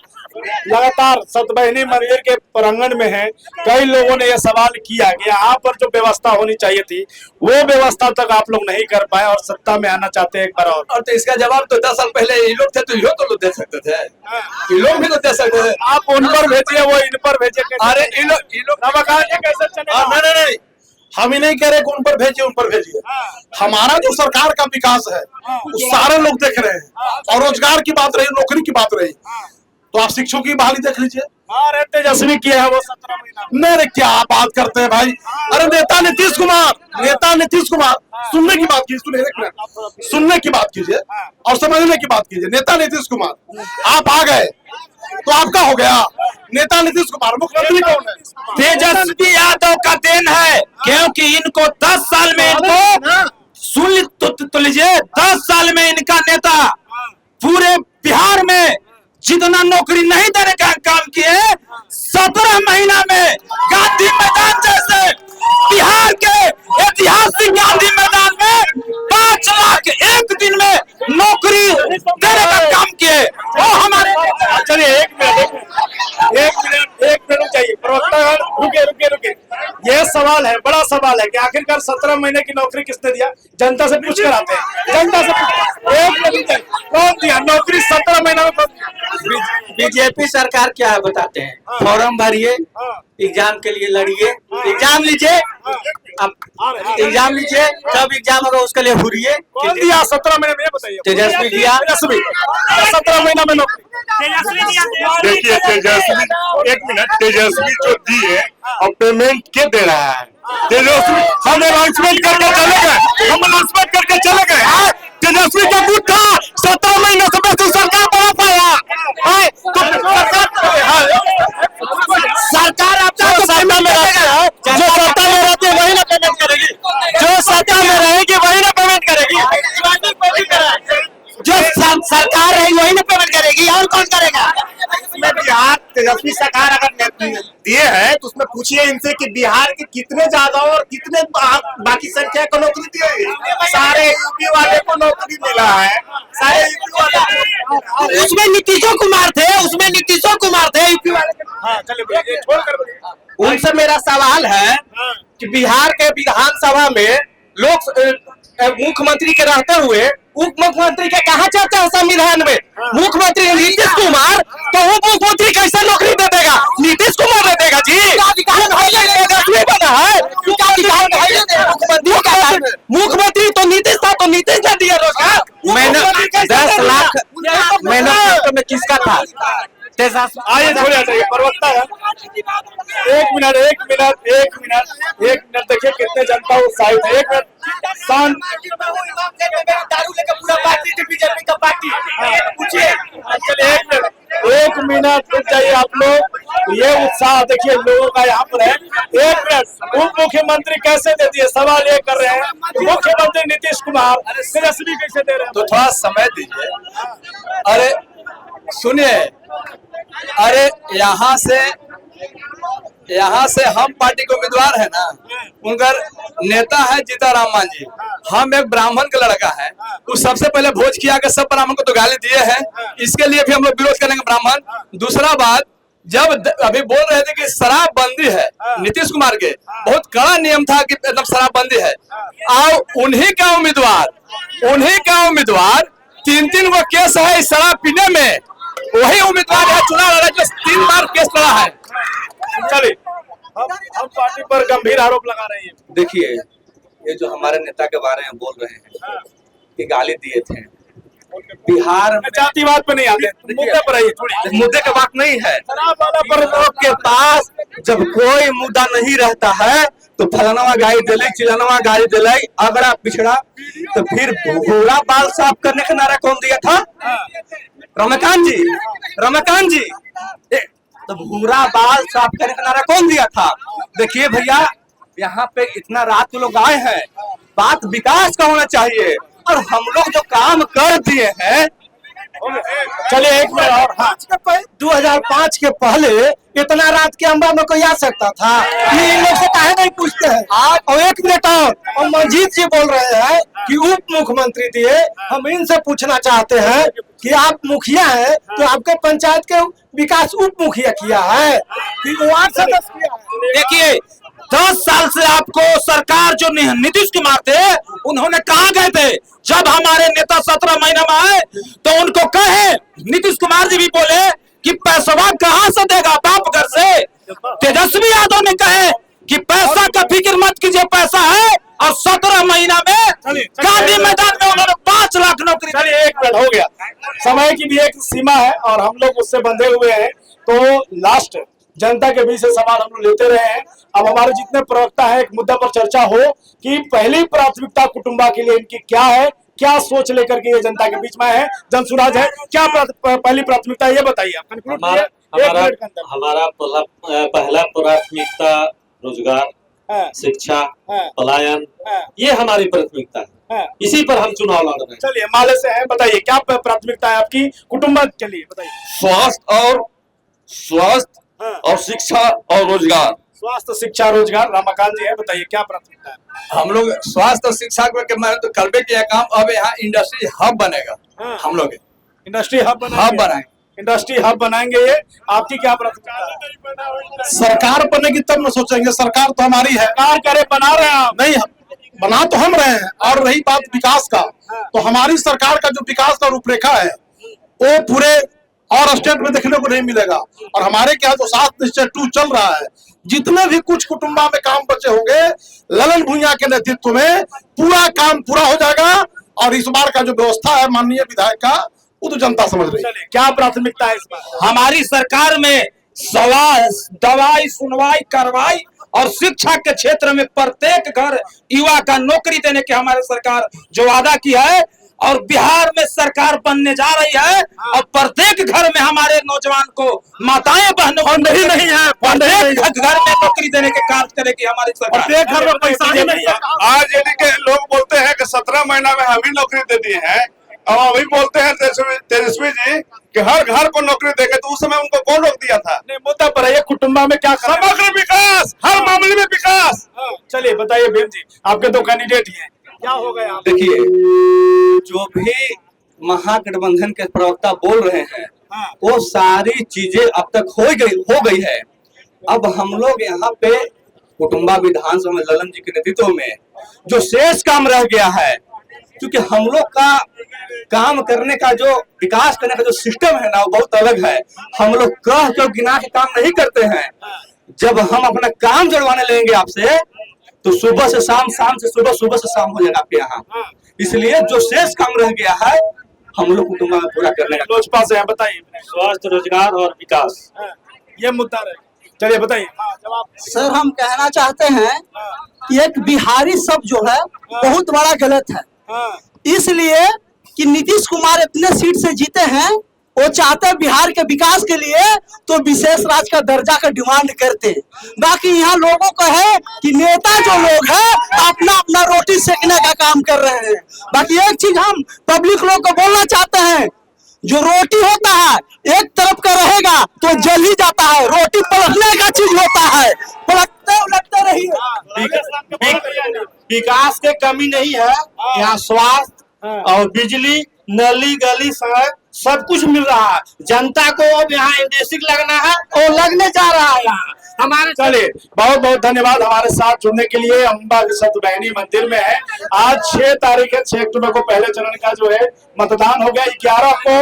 लगातार सतबहिनी मंदिर के प्रांगण में है। कई लोगों ने यह सवाल किया कि यहाँ पर जो व्यवस्था होनी चाहिए थी वो व्यवस्था तक आप लोग नहीं कर पाए और सत्ता में आना चाहते हैं एक बार और तो इसका जवाब तो 10 साल पहले ये लोग थे तो यो तो लोग दे सकते थे, ये लोग भी तो दे सकते थे। आप उन पर भेजिए, वो इन पर भेजिए। अरे ये लोग कैसे चलेगा? नहीं, हम ही नहीं कह रहे कि उन पर भेजिए, उन पर भेजिए। हमारा जो सरकार का विकास है वो सारे लोग देख रहे हैं। और रोजगार की बात रही, नौकरी की बात रही, तो आप शिक्षकों की बहाली देख लीजिए। अरे तेजस्वी किया है वो 17 महीना। मेरे क्या बात करते हैं भाई। अरे नेता नीतीश कुमार, सुनने की बात कीजिए, सुनने की बात कीजिए और समझने की बात कीजिए। नेता नीतीश कुमार, आप आ गए तो आपका हो गया। नेता नीतीश कुमार मुख्यमंत्री कौन है? तेजस्वी यादव का देन है, क्योंकि इनको 10 साल में इनको सुन तो लीजिए, 10 साल में इनका नेता पूरे बिहार में जितना नौकरी नहीं देने का काम किए, 17 महीना में गांधी मैदान जैसे बिहार के ऐतिहासिक गांधी मैदान में 5 लाख एक दिन में नौकरी देने का काम किए। वो हमारे चलिए एक मिनट चाहिए। प्रवक्ता रुके। यह सवाल है, बड़ा सवाल है कि आखिरकार 17 महीने की नौकरी किसने दिया? जनता से पूछ कर आते हैं। जनता से एक मिनट, कौन दिया नौकरी 17 महीना में? बीजेपी सरकार क्या है बताते हैं। फॉर्म भरिए, एग्जाम के लिए लड़िए, एग्जाम लीजिए, अब एग्जाम लीजिए, जब एग्जाम होगा उसके लिए हुरिए। कौन दिया 17 महीने में? बताइए। तेजस्वी दिया। 17 महीना में नौकरी देखिए तेजस्वी, एक मिनट, तेजस्वी जो दिए और पेमेंट के दे रहा है तेजस्वी। हम अनाउंसमेंट करके चले गए, तेजस्वी का बूथ था 17 महीने से बेहतर सरकार बना पाया। सरकार आपको सत्ता में रहेगा, जो सत्ता में रहती है वही ना पेमेंट करेगी, जो सत्ता में रहेगी वही ना पेमेंट करेगी, जो सरकार रहेगी वही ना पेमेंट करेगी, और कौन करेगा? बिहार तेजस्वी सरकार अगर दिए हैं तो उसमें पूछिए इनसे कि बिहार के कितने ज्यादा और कितने बाकी संख्या को नौकरी दी। सारे यूपी वाले को नौकरी मिला है, सारे यूपी वाले। उसमें नीतीशो कुमार थे यूपी वाले। हाँ चलिए, छोड़कर उनसे मेरा सवाल है कि बिहार के विधानसभा में लोग मुख्यमंत्री के रहते हुए उप मुख्यमंत्री के कहा चर्चा है संविधान में? मुख्यमंत्री नीतीश कुमार, तो उप मुख्यमंत्री कैसे नौकरी दे देगा? नीतीश कुमार दे देगा जी। तेजस्वी बना है, मुख्यमंत्री तो नीतीश था, तो नीतीश ने दिया रोजगार। मैंने 10 लाख मैंने में किसका था? आइए थोड़ी हटाइए। प्रवक्ता है, एक मिनट देखिए कितने जनता उत्साहित है। एक मिनट शांत। दारू लेकर पूरा पार्टी बीजेपी का पार्टी पूछिए। चलिए एक मिनट रुक जाइए आप लोग। ये उत्साह देखिए लोगों का यहाँ पर है। एक मिनट, उप मुख्यमंत्री कैसे दे दिए, सवाल ये कर रहे हैं। मुख्यमंत्री नीतीश कुमार तेजस्वी कैसे दे रहे हैं? तो थोड़ा समय दीजिए। अरे सुनिए, अरे यहाँ से हम पार्टी के उम्मीदवार है ना, उनका नेता है जीताराम मांझी। हम एक ब्राह्मण का लड़का है, वो सबसे पहले भोज किया कि सब ब्राह्मण को तो गाली दिए हैं, इसके लिए भी हम लोग विरोध करेंगे ब्राह्मण। दूसरा बात, जब अभी बोल रहे थे कि शराबबंदी है, नीतीश कुमार के बहुत कड़ा नियम था कि मतलब शराबबंदी है, और उन्हीं का उम्मीदवार 3 वो केस है इस शराब पीने में, वही उम्मीदवार है चुनाव लड़ा जो 3 बार केस लड़ा है। चलिए, हम पार्टी पर गंभीर आरोप लगा रहे हैं। देखिए, ये जो हमारे नेता के बारे में बोल रहे हैं कि गाली दिए थे, बिहार में जातिवाद पे नहीं आते, मुद्दे पर आइए। थोड़ी मुद्दे की बात नहीं है। पर लोग के पास जब कोई मुद्दा नहीं रहता है तो फलाना गाड़ी दिले, चिलाना गाड़ी दिले, अगड़ा पिछड़ा, तो फिर भूरा बाल साफ करने का नारा कौन दिया था? रमाकांत जी। तो भूरा बाल साफ करने का नारा कौन दिया था? देखिए भैया, यहाँ पे इतना रात लोग आए हैं, बात विकास का होना चाहिए, और हम लोग जो काम कर दिए हैं। चलिए एक मिनट और। हाँ, 2005 के पहले इतना रात के अंबा में कोई आ सकता था? ये इन लोग से काहे नहीं पूछते हैं आप? और एक मिनट और मंजीत जी बोल रहे हैं कि उप मुख्यमंत्री दिए। हम इनसे पूछना चाहते हैं कि आप मुखिया हैं तो आपके पंचायत के विकास उप मुखिया किया है कि वार्ड सदस्य किया है? देखिए, 10 साल से आपको सरकार जो नीतीश कुमार थे, उन्होंने कहा गए थे जब हमारे नेता 17 महीना में आए तो उनको कहे, नीतीश कुमार जी भी बोले कि पैसा कहां से देगा, बाप घर से। तेजस्वी यादव ने कहे कि पैसा का फिक्र मत कीजिए, पैसा है, और 17 महीना में गांधी मैदान में उन्होंने 5 लाख नौकरी। चलिए एक मिनट हो गया, समय की भी एक सीमा है और हम लोग उससे बंधे हुए हैं, तो लास्ट जनता के बीच से सवाल हम लोग लेते रहे हैं। अब हमारे जितने प्रवक्ता है, एक मुद्दा पर चर्चा हो कि पहली प्राथमिकता कुटुंबा के लिए इनकी क्या है, क्या सोच लेकर के ये जनता के बीच में है, जनसुराज है, क्या पहली प्राथमिकता है, ये बताइए आप। हमारा पहला प्राथमिकता रोजगार, शिक्षा, पलायन, ये हमारी प्राथमिकता है। इसी पर हम चुनाव लड़ रहे हैं। चलिए, माले से हैं, बताइए क्या प्राथमिकता है आपकी कुटुंबा के लिए, बताइए। स्वास्थ्य और शिक्षा और रोजगार। स्वास्थ्य, शिक्षा, रोजगार। रमाकांत जी है, बताइए क्या प्राथमिकता है? हम लोग स्वास्थ्य और शिक्षा के मैंने तो करबे किया काम, अब यहाँ इंडस्ट्री हब बनेगा। हम लोग इंडस्ट्री हब बनाएंगे। इंडस्ट्री हब बनाएंगे, ये आपकी क्या प्राथमिकता है? सरकार बनेगी तब न सोचेंगे, सरकार तो हमारी है। सरकार करे, बना रहे हैं आप? नहीं, बना तो हम रहे हैं। और रही बात विकास का, तो हमारी सरकार का जो विकास का रूपरेखा है वो पूरे और स्टेट में देखने को नहीं मिलेगा। और हमारे क्या जो 7 निश्चय 2 चल रहा है, जितने भी कुछ कुटुंबा में काम बचे होंगे, ललन भुइयां के नेतृत्व में पूरा काम पूरा हो जाएगा। और इस बार का जो व्यवस्था है माननीय विधायक का, वो तो जनता समझ रही है। क्या प्राथमिकता है इस बार? हमारी सरकार में दवाई, सुनवाई, कार्रवाई और शिक्षा के क्षेत्र में प्रत्येक घर युवा का नौकरी देने की हमारी सरकार जो वादा किया है, और बिहार में सरकार बनने जा रही है, और प्रत्येक घर में हमारे नौजवान को, माताएं बहनों नहीं है, प्रत्येक घर में नौकरी देने के कार्य करेगी हमारी सरकार। प्रत्येक घर में पैसा ही नहीं है। आज यदि के लोग बोलते हैं कि 17 महीना में हम ही नौकरी दे दी है, और अभी बोलते हैं तेजस्वी जी कि हर घर को नौकरी देंगे, तो उस समय उनको कौन रोक दिया था? नहीं, मुद्दा पर है कुटुंबा में क्या समग्र विकास, हर मामले में विकास। चलिए बताइए भीम जी, आपके तो कैंडिडेट ही हैं, क्या हो गया? देखिए, जो भी महागठबंधन के प्रवक्ता बोल रहे हैं, वो सारी चीजें अब तक हो गई है। अब हम लोग यहाँ पे कुटुंबा विधानसभा में ललन जी के नेतृत्व में जो शेष काम रह गया है, क्योंकि हम लोग का काम करने का जो विकास करने का जो सिस्टम है ना, वो बहुत अलग है। हम लोग कह के गिना के काम नहीं करते हैं। जब हम अपना काम जुड़वाने लेंगे आपसे, तो सुबह से शाम, शाम से सुबह, सुबह से शाम हो जाएगा आपके यहाँ। इसलिए जो शेष काम रह गया है, हम लोग कुटुंबा में पूरा करने का। लोजपा से बताइए। स्वास्थ्य, रोजगार और विकास, ये मुद्दा रहे। चलिए बताइए। सर, हम कहना चाहते हैं कि एक बिहारी शब्द जो है बहुत बड़ा गलत है। इसलिए कि नीतीश कुमार इतने सीट से जीते हैं, वो चाहते हैं बिहार के विकास के लिए तो विशेष राज्य का दर्जा का डिमांड करते। बाकी यहाँ लोगों का है कि नेता जो लोग हैं अपना अपना रोटी सेकने का काम कर रहे हैं। बाकी एक चीज हम पब्लिक लोग को बोलना चाहते हैं, जो रोटी होता है एक तरफ का रहेगा तो जल ही जाता है, रोटी पलटने का चीज होता है, पलटते उलटते रहिए। विकास के कमी नहीं है, यहाँ स्वास्थ्य और बिजली, नली गली सड़क सब कुछ मिल रहा है। जनता को अब यहाँ इंडस्ट्री लगना है और लगने जा रहा है यहाँ हमारे। चलिए बहुत बहुत धन्यवाद हमारे साथ जुड़ने के लिए। अम्बा सतबहिनी मंदिर में है, आज 6 तारीख है, 6 अक्टूबर को पहले चरण का जो है मतदान हो गया। 11 को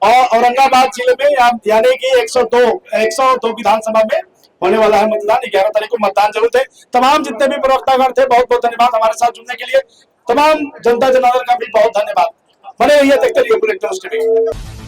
और औरंगाबाद जिले में यानी कि 102 विधानसभा में होने वाला है मतदान। 11 तारीख को मतदान जरूर थे। तमाम जितने भी प्रवक्तागण थे बहुत बहुत धन्यवाद हमारे साथ जुड़ने के लिए। तमाम जनता जनार्दन का भी बहुत धन्यवाद। बने रहिए, देखते रहिए बुलेटिन न्यूज़ टीवी।